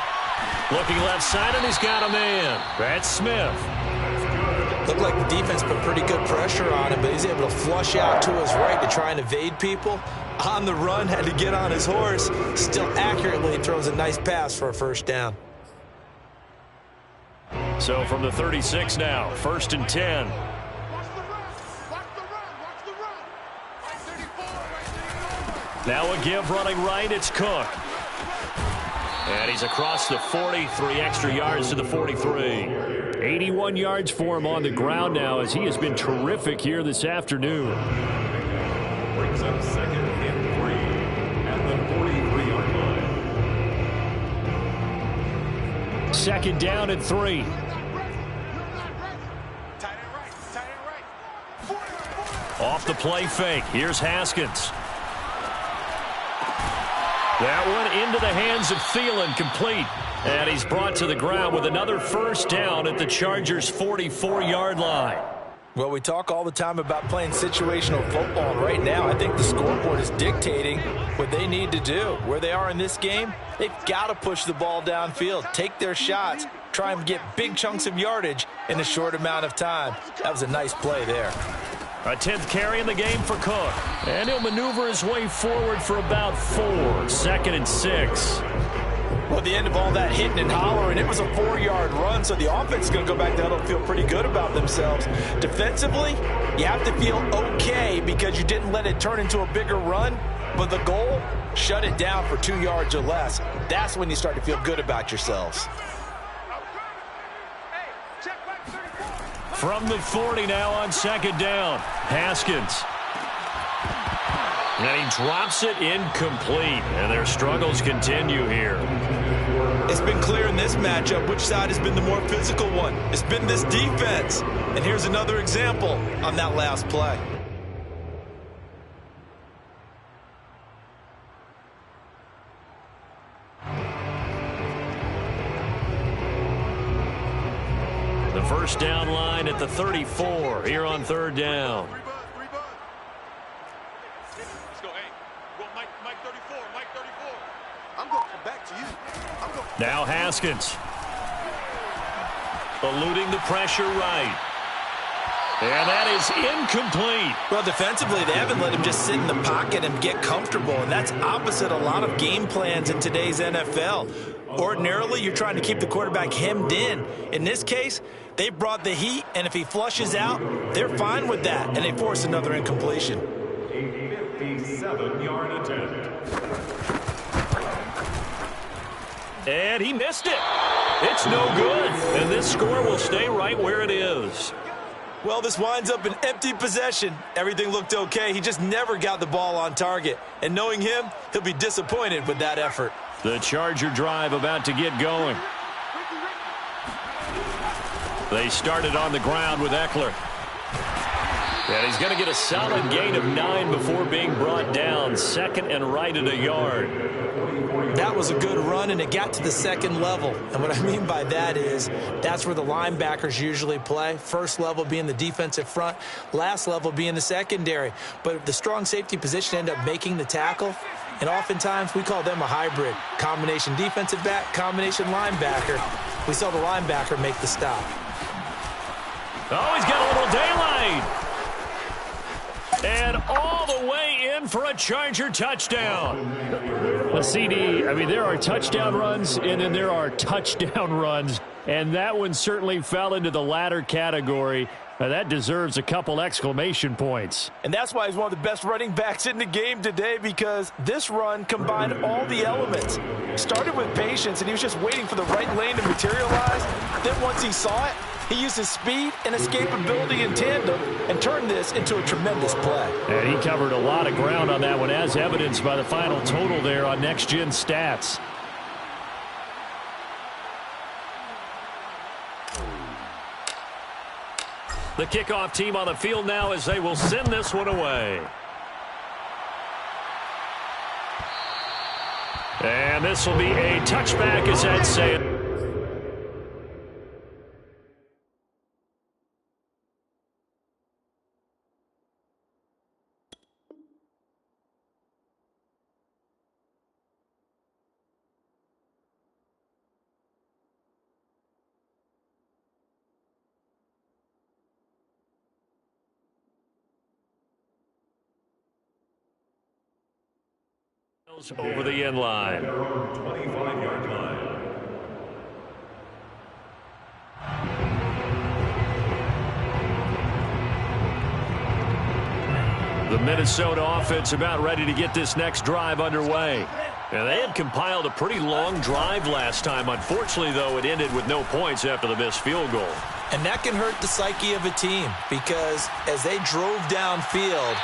Looking left side, and he's got a man. That's Smith. Looked like the defense put pretty good pressure on him, but he's able to flush out to his right to try and evade people. On the run, had to get on his horse. Still accurately throws a nice pass for a first down. So from the 36 now, 1st and 10. Now a give running right, it's Cook. And he's across the 40, 3 extra yards to the 43. 81 yards for him on the ground now as he has been terrific here this afternoon. Brings up 2nd and 3 at the 43-yard line. 2nd down and 3. Off the play fake, here's Haskins. That one into the hands of Thielen, complete. And he's brought to the ground with another first down at the Chargers' 44-yard line. Well, we talk all the time about playing situational football, and right now I think the scoreboard is dictating what they need to do. Where they are in this game, they've got to push the ball downfield, take their shots, try and get big chunks of yardage in a short amount of time. That was a nice play there. A 10th carry in the game for Cook. And he'll maneuver his way forward for about 4. 2nd and 6. Well, at the end of all that hitting and hollering, it was a 4-yard run, so the offense is going to go back down and feel pretty good about themselves. Defensively, you have to feel okay because you didn't let it turn into a bigger run, but the goal, shut it down for 2 yards or less. That's when you start to feel good about yourselves. From the 40 now on 2nd down, Haskins. And he drops it incomplete, and their struggles continue here. It's been clear in this matchup which side has been the more physical one. It's been this defense. And here's another example on that last play. The first down line at the 34 here on 3rd down. Now Haskins. Eluding the pressure right. And that is incomplete. Well, defensively, they haven't let him just sit in the pocket and get comfortable, and that's opposite a lot of game plans in today's NFL. Ordinarily, you're trying to keep the quarterback hemmed in. In this case, they brought the heat, and if he flushes out, they're fine with that, and they force another incompletion. A 57-yard attempt. And he missed it. It's no good. And this score will stay right where it is. Well, this winds up an empty possession. Everything looked okay. He just never got the ball on target. And knowing him, he'll be disappointed with that effort. The Charger drive about to get going. They started on the ground with Eckler. And he's going to get a solid gain of 9 before being brought down. 2nd and right at a yard. That was a good run, and it got to the 2nd level. And what I mean by that is that's where the linebackers usually play. First level being the defensive front, last level being the secondary. But the strong safety position ended up making the tackle, and oftentimes we call them a hybrid. Combination defensive back, combination linebacker. We saw the linebacker make the stop. Oh, he's got a little daylight. And all the way in for a Charger touchdown. A CD, I mean, there are touchdown runs, and then there are touchdown runs. And that one certainly fell into the latter category. That deserves a couple exclamation points. And that's why he's one of the best running backs in the game today, because this run combined all the elements. Started with patience, and he was just waiting for the right lane to materialize. Then once he saw it, he used his speed and escapability in tandem and turned this into a tremendous play. And he covered a lot of ground on that one, as evidenced by the final total there on Next Gen Stats. The kickoff team on the field now as they will send this one away. And this will be a touchback as I'd say it. Over the end line. 25-yard line. The Minnesota offense about ready to get this next drive underway. And they had compiled a pretty long drive last time. Unfortunately, though, it ended with no points after the missed field goal. And that can hurt the psyche of a team because as they drove downfield,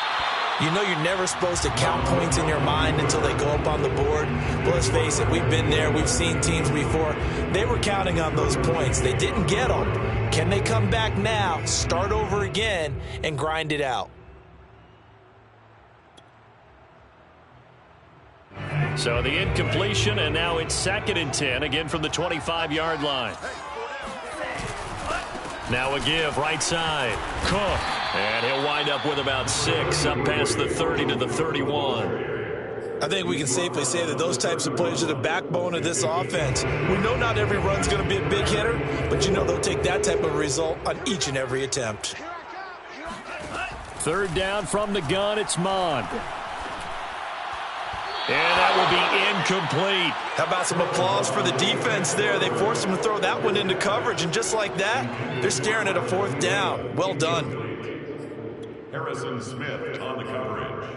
you know you're never supposed to count points in your mind until they go up on the board. Well, let's face it, we've been there. We've seen teams before. They were counting on those points. They didn't get them. Can they come back now, start over again, and grind it out? So the incompletion, and now it's 2nd and 10, again from the 25-yard line. Now a give, right side. Cook. And he'll wind up with about 6, up past the 30 to the 31. I think we can safely say that those types of plays are the backbone of this offense. We know not every run's going to be a big hitter, but you know they'll take that type of result on each and every attempt. 3rd down from the gun, it's Mond. And that will be incomplete. How about some applause for the defense there? They forced him to throw that one into coverage, and just like that, they're staring at a 4th down. Well done. Harrison Smith on the coverage.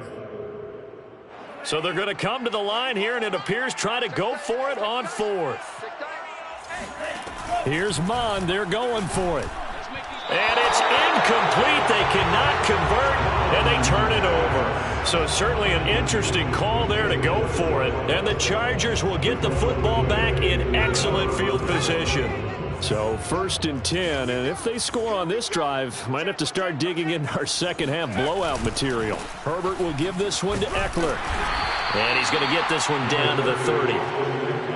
So they're going to come to the line here, and it appears try to go for it on 4th. Here's Mond. They're going for it. And it's incomplete. They cannot convert, and they turn it over. So certainly an interesting call there to go for it. And the Chargers will get the football back in excellent field position. So 1st and 10, and if they score on this drive, might have to start digging in our second-half blowout material. Herbert will give this one to Eckler. And he's going to get this one down to the 30.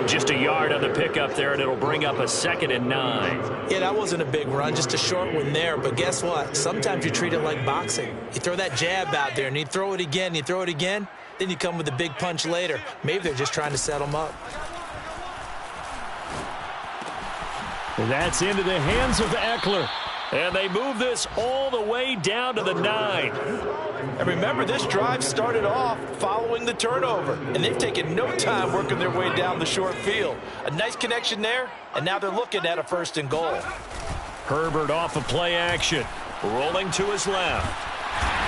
Just a yard on the pickup there, and it'll bring up a 2nd and 9. Yeah, that wasn't a big run, just a short one there. But guess what? Sometimes you treat it like boxing. You throw that jab out there, and you throw it again, you throw it again, then you come with a big punch later. Maybe they're just trying to set them up. And that's into the hands of Eckler. And they move this all the way down to the 9. And remember, this drive started off following the turnover, and they've taken no time working their way down the short field. A nice connection there, and now they're looking at a 1st and goal. Herbert off of play action, rolling to his left.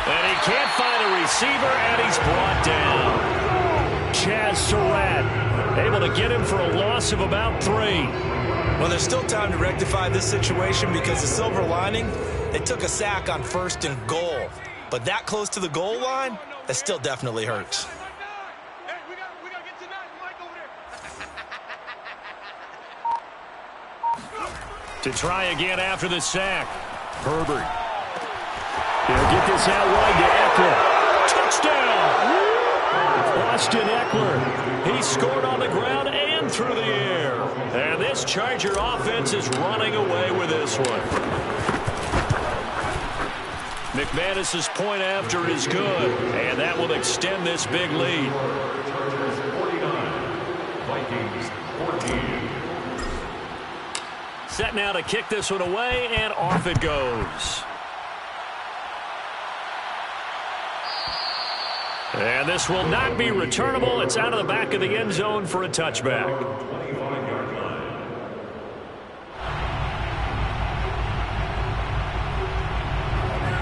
And he can't find a receiver, and he's brought down. Chaz Surratt able to get him for a loss of about 3. Well, there's still time to rectify this situation because the silver lining, they took a sack on 1st and goal. But that close to the goal line, that still definitely hurts. Hey, we gotta get to 9. Mike over there. To try again after the sack. Herbert. He'll get this out wide to Eckler. Touchdown! Austin Eckler. He scored on the ground and through the air. And this Charger offense is running away with this one. McManus's point after is good, and that will extend this big lead. Chargers 49, Vikings 14. Set now to kick this one away, and off it goes. And this will not be returnable. It's out of the back of the end zone for a touchback. 25-yard line.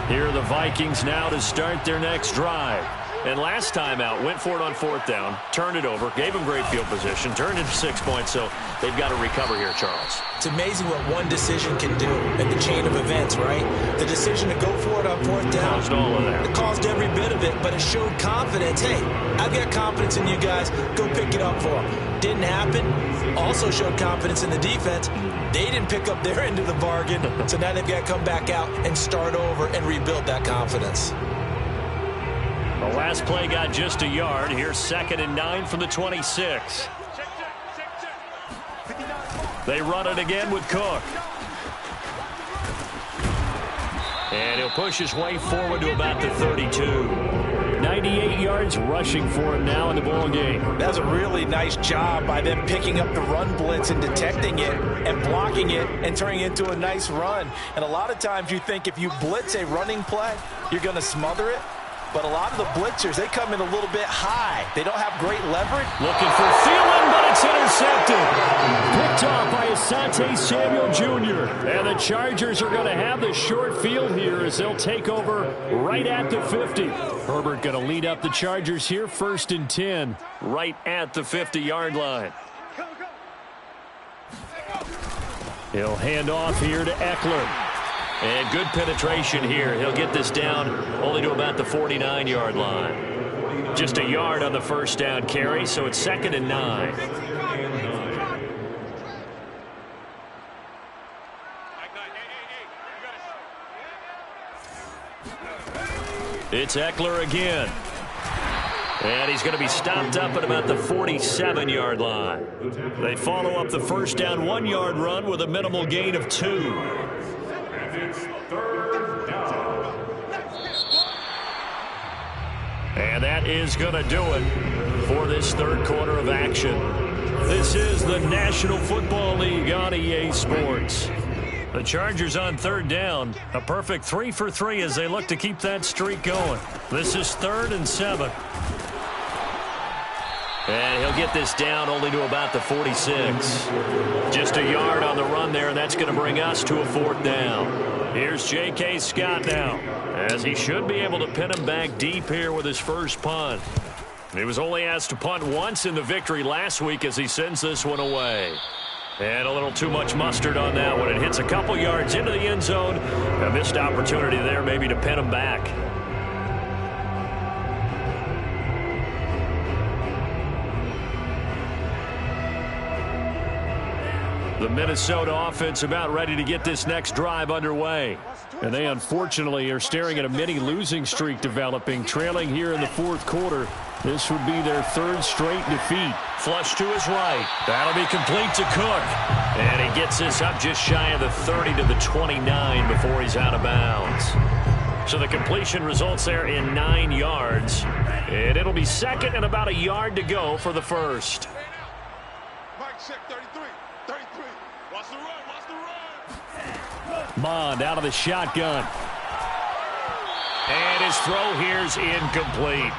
Here are the Vikings now to start their next drive. And last time out, went for it on 4th down, turned it over, gave them great field position, turned it 6 points, so they've got to recover here, Charles. It's amazing what one decision can do in the chain of events, right? The decision to go for it on 4th down. Caused all of that. It caused every bit of it, but it showed confidence. Hey, I've got confidence in you guys. Go pick it up for them. Didn't happen. Also showed confidence in the defense. They didn't pick up their end of the bargain, so now they've got to come back out and start over and rebuild that confidence. The last play got just a yard. Here's 2nd and 9 from the 26. They run it again with Cook. And he'll push his way forward to about the 32. 98 yards rushing for him now in the ball game. That's a really nice job by them picking up the run blitz and detecting it and blocking it and turning it into a nice run. And a lot of times you think if you blitz a running play, you're going to smother it. But a lot of the blitzers, they come in a little bit high. They don't have great leverage. Looking for Thielen, but it's intercepted. Picked off by Asante Samuel Jr. And the Chargers are going to have the short field here as they'll take over right at the 50. Herbert going to lead up the Chargers here, 1st and 10. Right at the 50-yard line. He'll hand off here to Eckler. And good penetration here. He'll get this down only to about the 49-yard line. Just a yard on the first down carry, so it's 2nd and 9. It's Eckler again. And he's going to be stopped up at about the 47-yard line. They follow up the first down 1-yard run with a minimal gain of 2. It's 3rd down. And that is going to do it for this third quarter of action. This is the National Football League on EA Sports. The Chargers on 3rd down. A perfect 3 for 3 as they look to keep that streak going. This is 3rd and 7. And he'll get this down only to about the 46. Just a yard on the run there, and that's going to bring us to a 4th down. Here's J.K. Scott now, as he should be able to pin him back deep here with his first punt. He was only asked to punt once in the victory last week as he sends this one away. And a little too much mustard on that one. It hits a couple yards into the end zone. A missed opportunity there maybe to pin him back. The Minnesota offense about ready to get this next drive underway. And they unfortunately are staring at a mini losing streak developing, trailing here in the 4th quarter. This would be their 3rd straight defeat. Flush to his right. That'll be complete to Cook. And he gets this up just shy of the 30 to the 29 before he's out of bounds. So the completion results there in 9 yards. And it'll be 2nd and about a yard to go for the first. Mike, check 33. 33. Watch the run. Watch the run. Mond out of the shotgun. And his throw here's incomplete.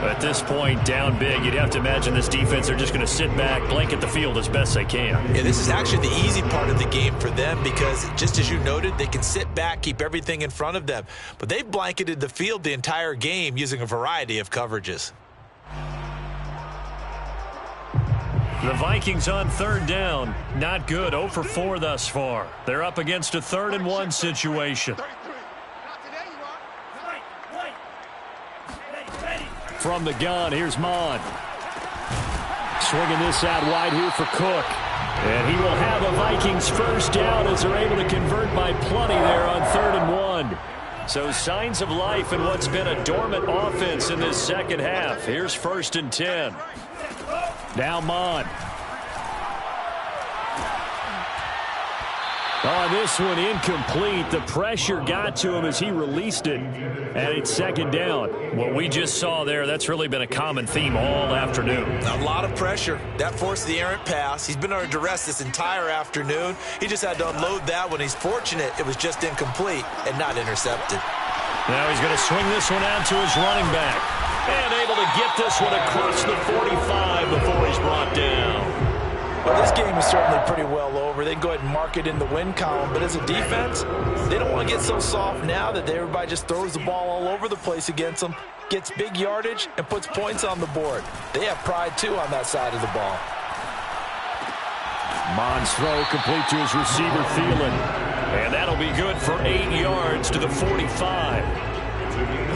At this point, down big, you'd have to imagine this defense are just going to sit back, blanket the field as best they can. Yeah, this is actually the easy part of the game for them because, just as you noted, they can sit back, keep everything in front of them. But they've blanketed the field the entire game using a variety of coverages. The Vikings on 3rd down. Not good. 0 for 4 thus far. They're up against a 3rd and 1 situation. From the gun, here's Mond. Swinging this out wide here for Cook. And he will have a Vikings first down as they're able to convert by plenty there on 3rd and 1. So signs of life in what's been a dormant offense in this second half. Here's 1st and 10. Now Mond. Oh, this one incomplete. The pressure got to him as he released it, and it's 2nd down. What we just saw there, that's really been a common theme all afternoon. A lot of pressure. That forced the errant pass. He's been under duress this entire afternoon. He just had to unload that one. He's fortunate it was just incomplete and not intercepted. Now he's going to swing this one out to his running back. And able to get this one across the 45 before he's brought down. Well, this game is certainly pretty well over. They can go ahead and mark it in the win column. But as a defense, they don't want to get so soft now that everybody just throws the ball all over the place against them, gets big yardage, and puts points on the board. They have pride, too, on that side of the ball. Mond's throw complete to his receiver, Thielen. And that'll be good for 8 yards to the 45.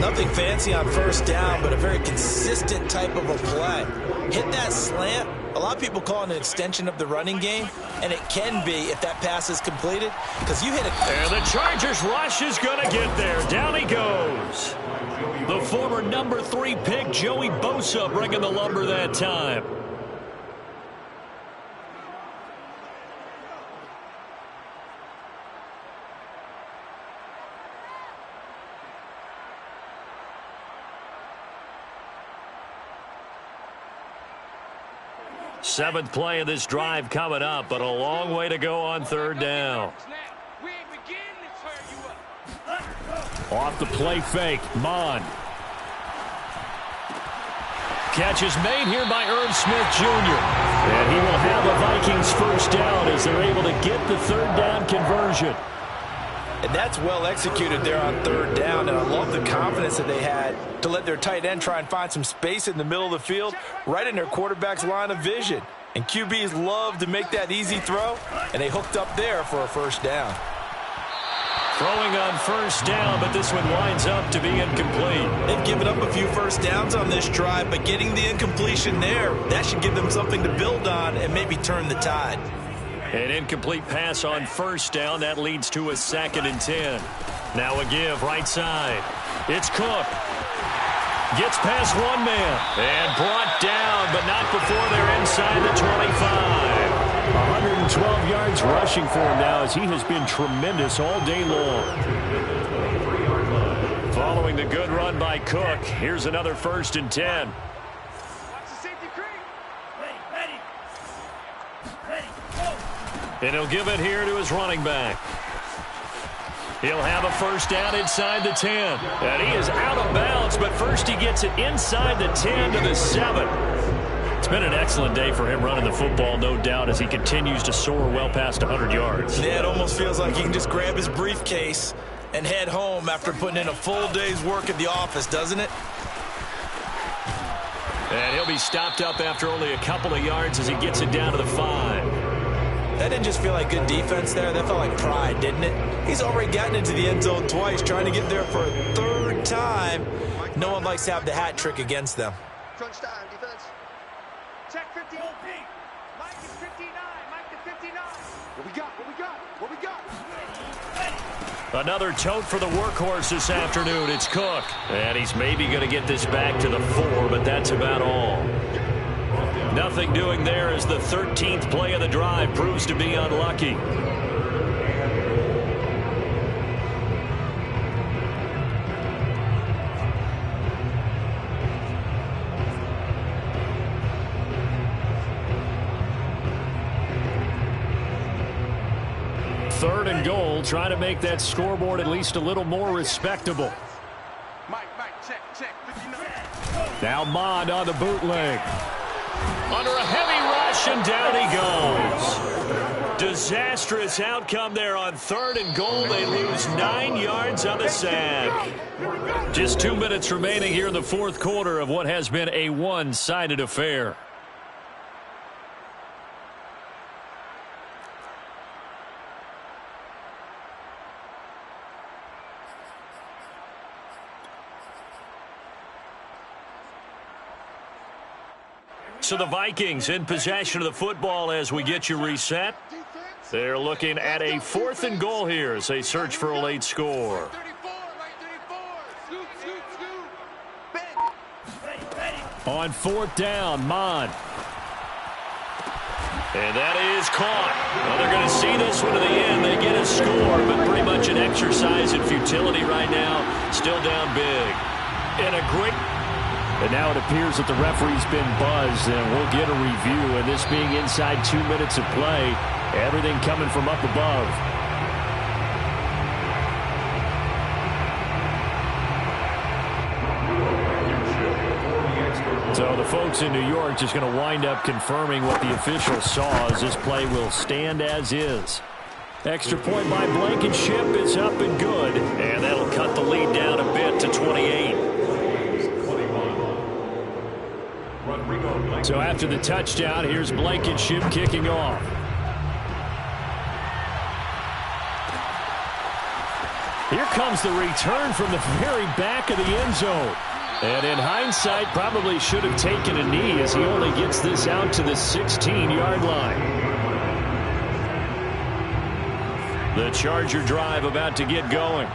Nothing fancy on first down, but a very consistent type of a play. Hit that slant, A lot of people call it an extension of the running game, and it can be if that pass is completed, because you hit it. And the Chargers rush is going to get there. Down he goes. The former number 3 pick, Joey Bosa, bringing the lumber that time. Seventh play of this drive coming up, but a long way to go on third down. Off the play fake, Mond. Catch is made here by Irv Smith Jr. And he will have the Vikings first down as they're able to get the third down conversion. And that's well executed there on third down, and I love the confidence that they had to let their tight end try and find some space in the middle of the field, right in their quarterback's line of vision. And QBs love to make that easy throw, and they hooked up there for a first down. Throwing on first down, but this one winds up to be incomplete. They've given up a few first downs on this drive, but getting the incompletion there, that should give them something to build on and maybe turn the tide. An incomplete pass on first down. That leads to a 2nd and 10. Now a give right side. It's Cook. Gets past one man. And brought down, but not before they're inside the 25. 112 yards rushing for him now as he has been tremendous all day long. Following the good run by Cook, here's another 1st and 10. And he'll give it here to his running back. He'll have a first down inside the 10. And he is out of bounds, but first he gets it inside the 10 to the 7. It's been an excellent day for him running the football, no doubt, as he continues to soar well past 100 yards. Yeah, it almost feels like he can just grab his briefcase and head home after putting in a full day's work at the office, doesn't it? And he'll be stopped up after only a couple of yards as he gets it down to the 5. That didn't just feel like good defense there. That felt like pride, didn't it? He's already gotten into the end zone twice, trying to get there for a 3rd time. No one likes to have the hat trick against them. Crunch time, defense. Check 50. Mike is 59. Mike to 59. What we got? What we got? What we got? Another tote for the workhorse this afternoon. It's Cook. And he's maybe going to get this back to the 4, but that's about all. Nothing doing there as the 13th play of the drive proves to be unlucky. Third and goal, trying to make that scoreboard at least a little more respectable. Mike, check, 59. Now Mond on the bootleg. Under a heavy rush, and down he goes. Disastrous outcome there on 3rd and goal. They lose 9 yards on the sack. Just 2 minutes remaining here in the 4th quarter of what has been a one-sided affair. So the Vikings in possession of the football as we get you reset. They're looking at a 4th and goal here as they search for a late score. On 4th down, Mond. And that is caught. Well, they're going to see this one to the end. They get a score, but pretty much an exercise in futility right now. Still down big. And a great... And now it appears that the referee's been buzzed, and we'll get a review. And this being inside 2 minutes of play, everything coming from up above. So the folks in New York just going to wind up confirming what the official saw as this play will stand as is. Extra point by Blankenship is up and good. And that'll cut the lead down a bit to 28. So after the touchdown, here's Blankenship kicking off. Here comes the return from the very back of the end zone. And in hindsight, probably should have taken a knee as he only gets this out to the 16-yard line. The Charger drive about to get going.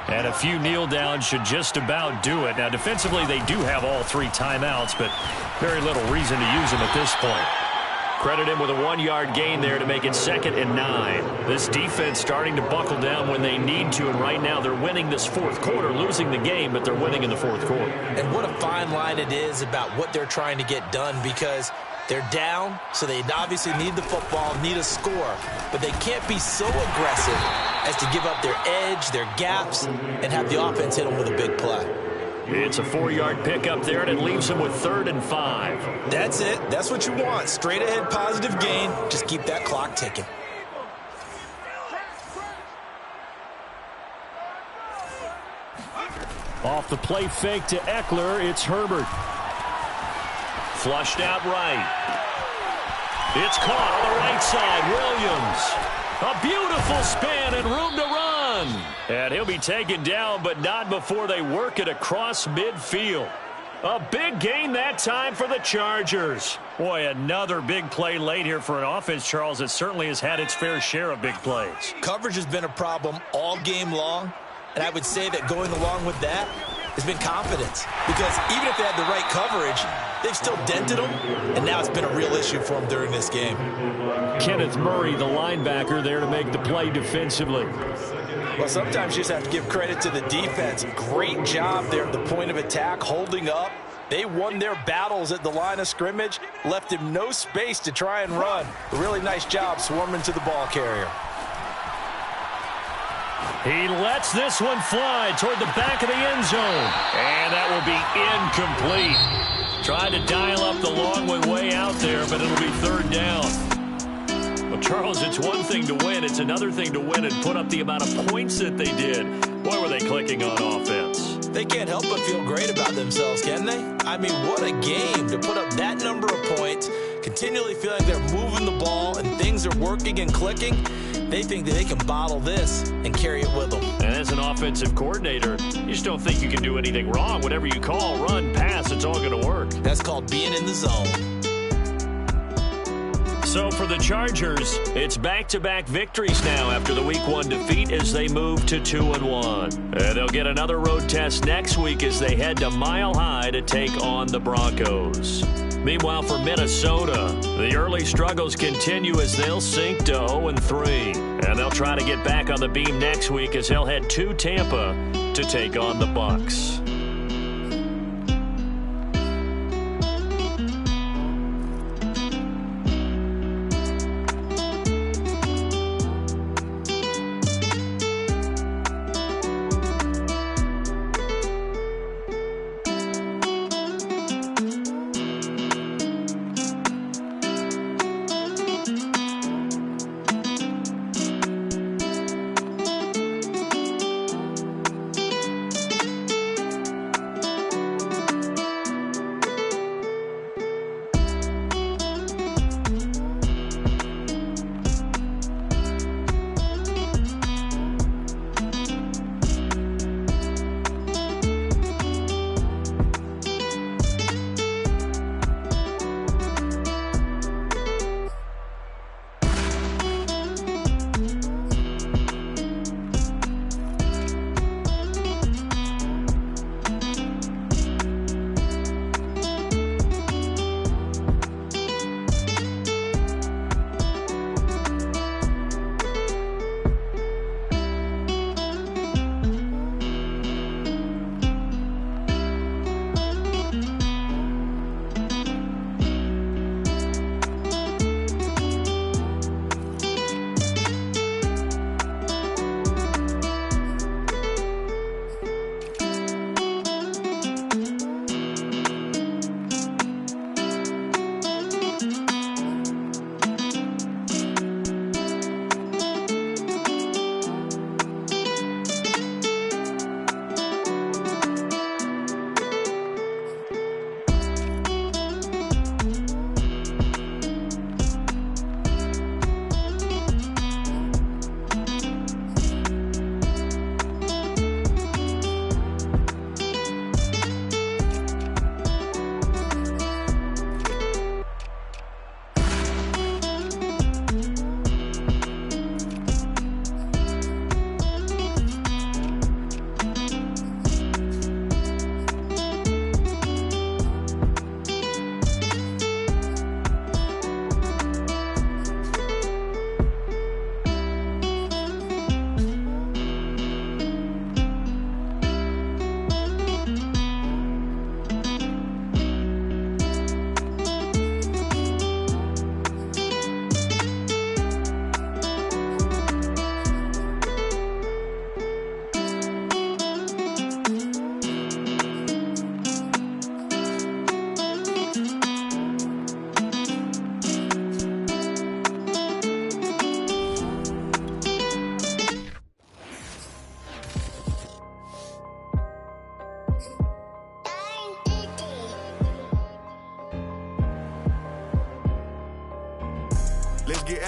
And a few kneel downs should just about do it. Now, defensively, they do have all 3 timeouts, but very little reason to use them at this point. Credit him with a 1-yard gain there to make it 2nd and 9. This defense starting to buckle down when they need to, and right now they're winning this 4th quarter, losing the game, but they're winning in the 4th quarter. And what a fine line it is about what they're trying to get done, because they're down, so they obviously need the football, need a score, but they can't be so aggressive as to give up their edge, their gaps, and have the offense hit them with a big play. It's a 4-yard pickup there, and it leaves them with 3rd and 5. That's it. That's what you want. Straight ahead positive gain. Just keep that clock ticking. Off the play fake to Eckler, it's Herbert. Flushed out right. It's caught on the right side. Williams. A beautiful spin and room to run. And he'll be taken down, but not before they work it across midfield. A big gain that time for the Chargers. Boy, another big play late here for an offense, Charles, that certainly has had its fair share of big plays. Coverage has been a problem all game long, and I would say that going along with that has been confidence. Because even if they had the right coverage, they've still dented them, and now it's been a real issue for them during this game. Kenneth Murray, the linebacker, there to make the play defensively. Well, sometimes you just have to give credit to the defense. Great job there at the point of attack, holding up. They won their battles at the line of scrimmage, left him no space to try and run. A really nice job swarming to the ball carrier. He lets this one fly toward the back of the end zone. And that will be incomplete. Tried to dial up the long way out there, but it'll be 3rd down. Well, Charles, it's one thing to win. It's another thing to win and put up the amount of points that they did. Boy, were they clicking on offense. They can't help but feel great about themselves, can they? I mean, what a game to put up that number of points, continually feeling they're moving the ball and things are working and clicking. They think that they can bottle this and carry it with them. And as an offensive coordinator, you just don't think you can do anything wrong. Whatever you call, run, pass, it's all going to work. That's called being in the zone. So for the Chargers, it's back-to-back victories now after the Week 1 defeat as they move to 2-1. And they'll get another road test next week as they head to Mile High to take on the Broncos. Meanwhile, for Minnesota, the early struggles continue as they'll sink to 0-3. And they'll try to get back on the beam next week as they'll head to Tampa to take on the Bucs.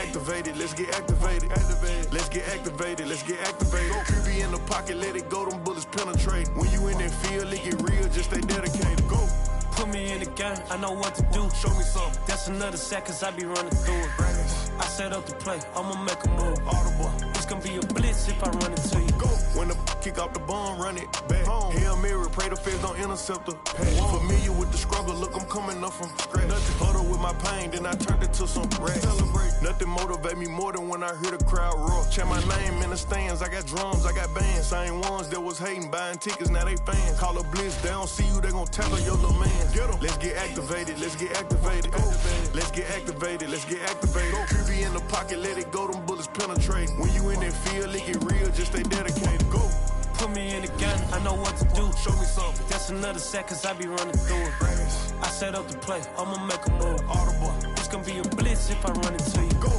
activated, let's get activated. Let's get activated, let's get activated. QB in the pocket, let it go, them bullets penetrate. When you in that field, it get real, just stay dedicated. Go. Put me in the game, I know what to do. Show me something. That's another sack, cause I be running through it. I set up the play, I'ma make a move. Audible. It's gonna be a blitz if I run into you. Go. When the kick off the bomb, run it back. Home. Hail Mary, pray the feds don't intercept the pass. Familiar with the struggle, look, I'm coming up from scratch. Nothing huddle with my pain, then I turned it to some rap. Celebrate. Nothing motivate me more than when I hear the crowd roar. Chant my name in the stands, I got drums, I got bands. Same ones that was hating, buying tickets, now they fans. Call a blitz, they don't see you, they gon' tackle your little man. Get 'em. Let's get activated, let's get activated. Go. Let's get activated, let's get activated. QB in the pocket, let it go, them bullets penetrate. When you in that field, it get real, just stay dedicated. Go. Put me in the game, I know what to do. Show me something. That's another sack, cause I be running through it. I set up the play, I'ma make a move. Audible. It's gonna be a blitz if I run into you. Go.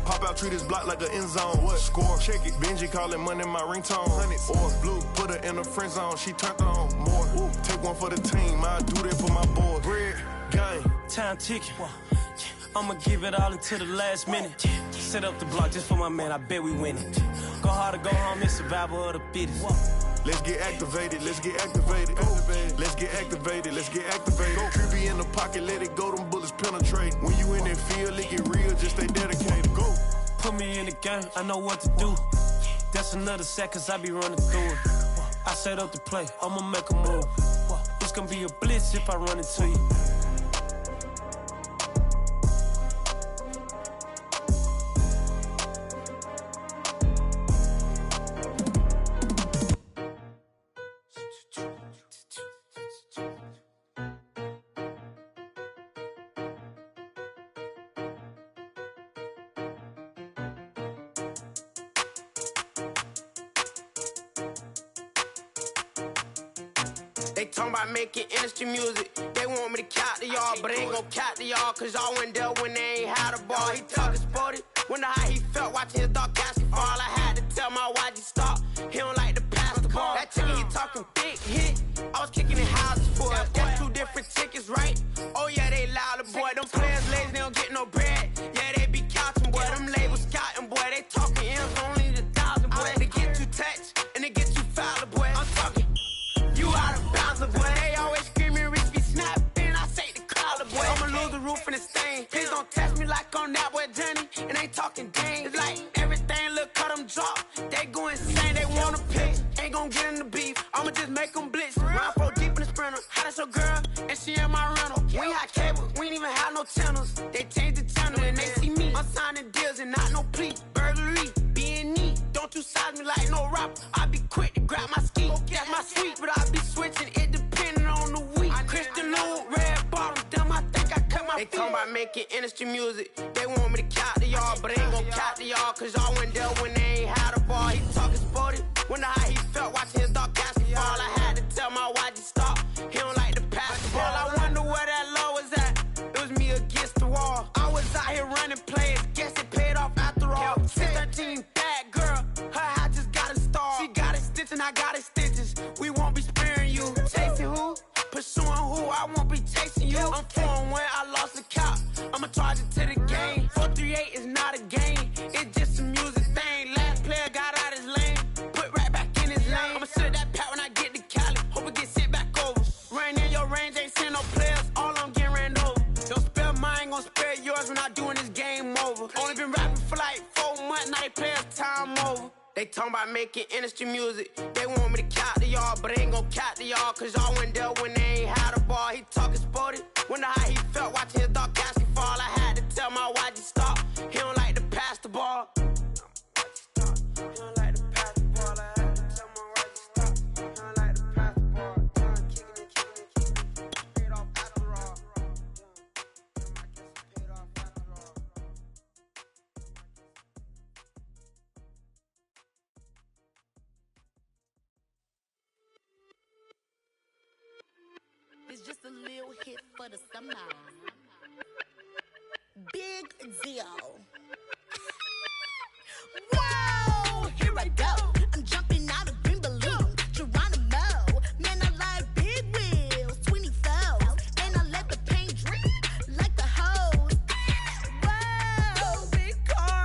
Pop out, treat this block like an end zone. What? Score, check it. Benji calling money my ringtone. Hundreds or blue, put her in the friend zone. She turned on more. Ooh. Take one for the team, I do that for my boys. Bread, game. Time ticking. I'ma give it all until the last minute. Set up the block just for my man, I bet we win it. Go hard or go home, it's survival of the fittest. Let's get activated, let's get activated. Let's get activated, let's get activated. QB in the pocket, let it go, them bullets penetrate. When you in that field, it get real, just stay dedicated. Go. Put me in the game, I know what to do. That's another sack, cause I be running through it. I set up the play, I'ma make a move. It's gonna be a blitz if I run into you. They talking about making industry music. They want me to count to y'all, but I ain't gon' count to y'all, cause y'all went there when they ain't had a ball. He talking sporty, wonder how he felt watching his dog Cassie fall. I had to tell my YG stop, he don't like to pass the ball. That chicken, he talking big hit, I was kicking in houses for it. That's two different tickets, right? Oh yeah, they louder, boy. Them players lazy, they don't get no bread. Yeah, they be counting, boy. Them labels scouting, boy. They talking M's only the 1,000, boy. They get too touched, and they get too foul, boy. I'm talking. You out of bounds, boy. They always screaming, Rich be snapping. I say the collar, boy. I'ma lose the roof in the stain. Please don't test me like on that boy Johnny. And ain't talking dang. It's like everything look cut them drop. They go insane, they wanna pick. Ain't gon' get in the beef. I'ma just make them blitz. Round 4 deep in the sprinter. How that's your girl? And she in my rental. We ain't had cable, we ain't even have no channels. They changed the channel and they see me. I'm signing deals and not no plea. Burglary, B&E. Don't you size me like no rapper. I be quick to grab my ski. That's my sweet, but I be switching it depending on the week. Christian Lou, red bottoms, damn, I think I cut my feet. They talking about making industry music. They want me to count to y'all, but I ain't gon' count to y'all, cause y'all went there when they ain't had a ball. He talking sporty, wonder how he felt watching his dog Cassie fall. I had to tell my YG stop, he don't like to pass the ball. I wonder where that low was at. It was me against the wall. I was out here running plays, guess it paid off after all. 613, bad girl, her hat just got a star. She got it stitched and I got it stitches. We won't be sparing you. Chasing who? Pursuing who? I won't be chasing you. I'm 4-1, I lost the count. I'ma charge it to the game. 438 is not a game, it's just a music thing. Last player got out his lane, put right back in his lane. I'ma sit that pat when I get to Cali, hope it get sent back over. Ran in your range, ain't send no players, all I'm getting ran over. Don't spare mine, gon' spare yours when I doing this game over. Only been rapping for like 4 months, now they play us time over. They talking about making industry music. They want me to count to y'all, but I ain't gon' count to y'all, cause y'all went there when they ain't had a ball. He talking sporty, wonder how he felt watching his dog Cassie fall. I had to tell my YG stop, he don't like to pass the ball. He don't like to pass the ball. I had to tell my YG stop, he don't like to pass the ball. Kicking it, paid off after all. I guess it paid off after all. It's just a little hit for the summer. Big deal. Whoa, here I go. I'm jumping out of green balloon. Geronimo, man, I like big wheels, 24s, and I let the paint drip like the hose. Whoa, big car.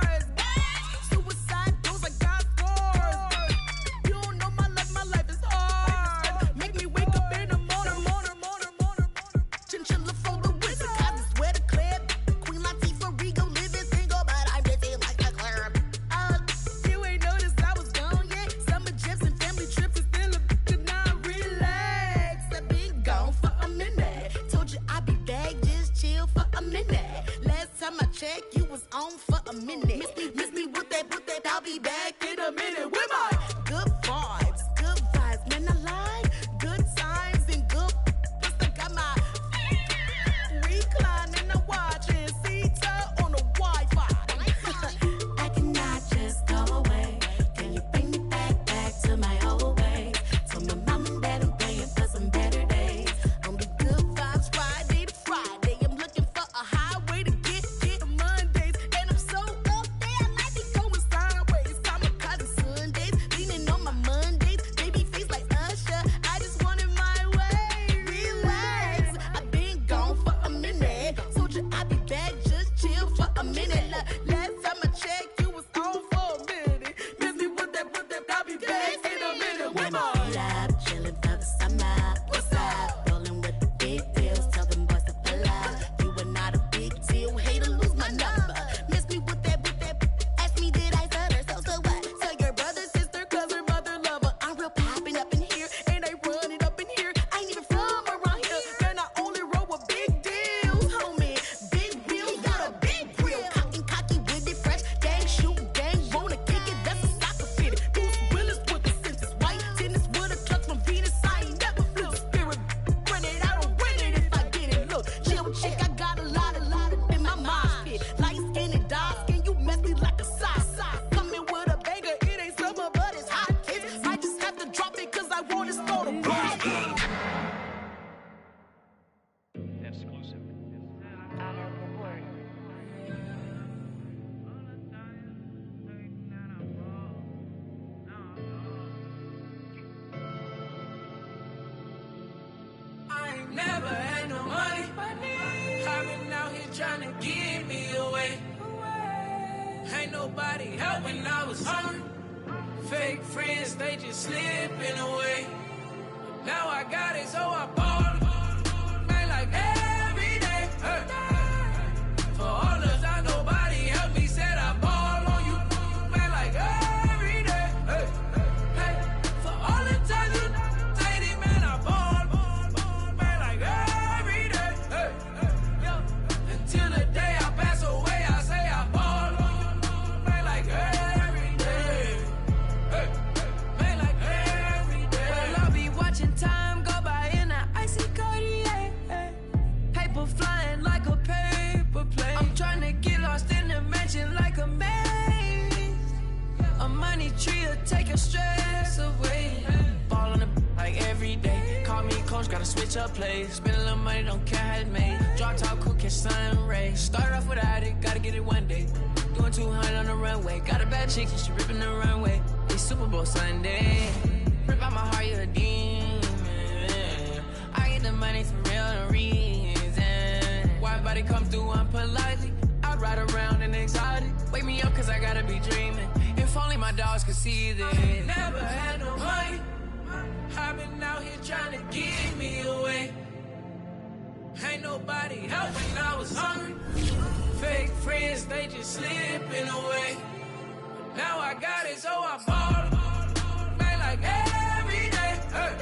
trying to give me away. Ain't nobody help when I was hungry. Fake friends, they just slipping away. Now I got it, so I ball. Man, like every day. Hey. For all the time nobody helped me, said I ball on you. Man, like every day. Hey. Hey. For all the time you dated, man, I ball. Man, like every day. Hey. Hey. Until the day I pass away, I say I ball on you. Man, like every day. Hey. Man, like every day. Well, I'll be watching time go by in an icy Cartier. Paper flying like a paper plane. I'm trying to get lost in the mansion like a maze. A money tree will take your stress away. Ball on the like every day. Call me coach, gotta switch up plays. Spend a little money, don't care how it made. Drop top, cool, catch sun rays. Start off without it, gotta get it one day. Doing 200 on the runway. Got a bad chick, and she ripping the runway. It's Super Bowl Sunday. Rip out my heart, you a demon. I get the money for real, no reason. Why everybody come through unpolitely? I ride around in exotic. Wake me up, cause I gotta be dreaming. If only my dogs could see this. Never had no money. I've been out here trying to give me away. Ain't nobody help when I was hungry. Fake friends, they just slipping away. Now I got it, so I ball. Man, like every day. Hey.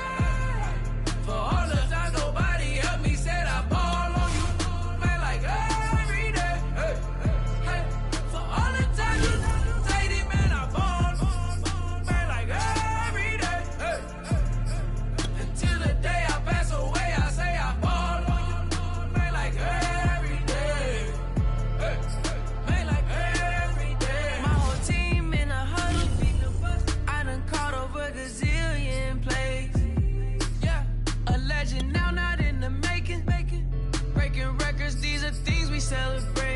For all the time nobody helped me, said I ball on you. Man, like every day. Hey. Hey. For all the time you dated, man, I ball. Man, like every day. Hey. Until the day I pass away, I say I ball on you. Man, like every day. Hey. Man, like every day. My whole team in a huddle. I done caught over a gazillion plays. Yeah, a legend now, not in the making. Breaking records, these are things we celebrate.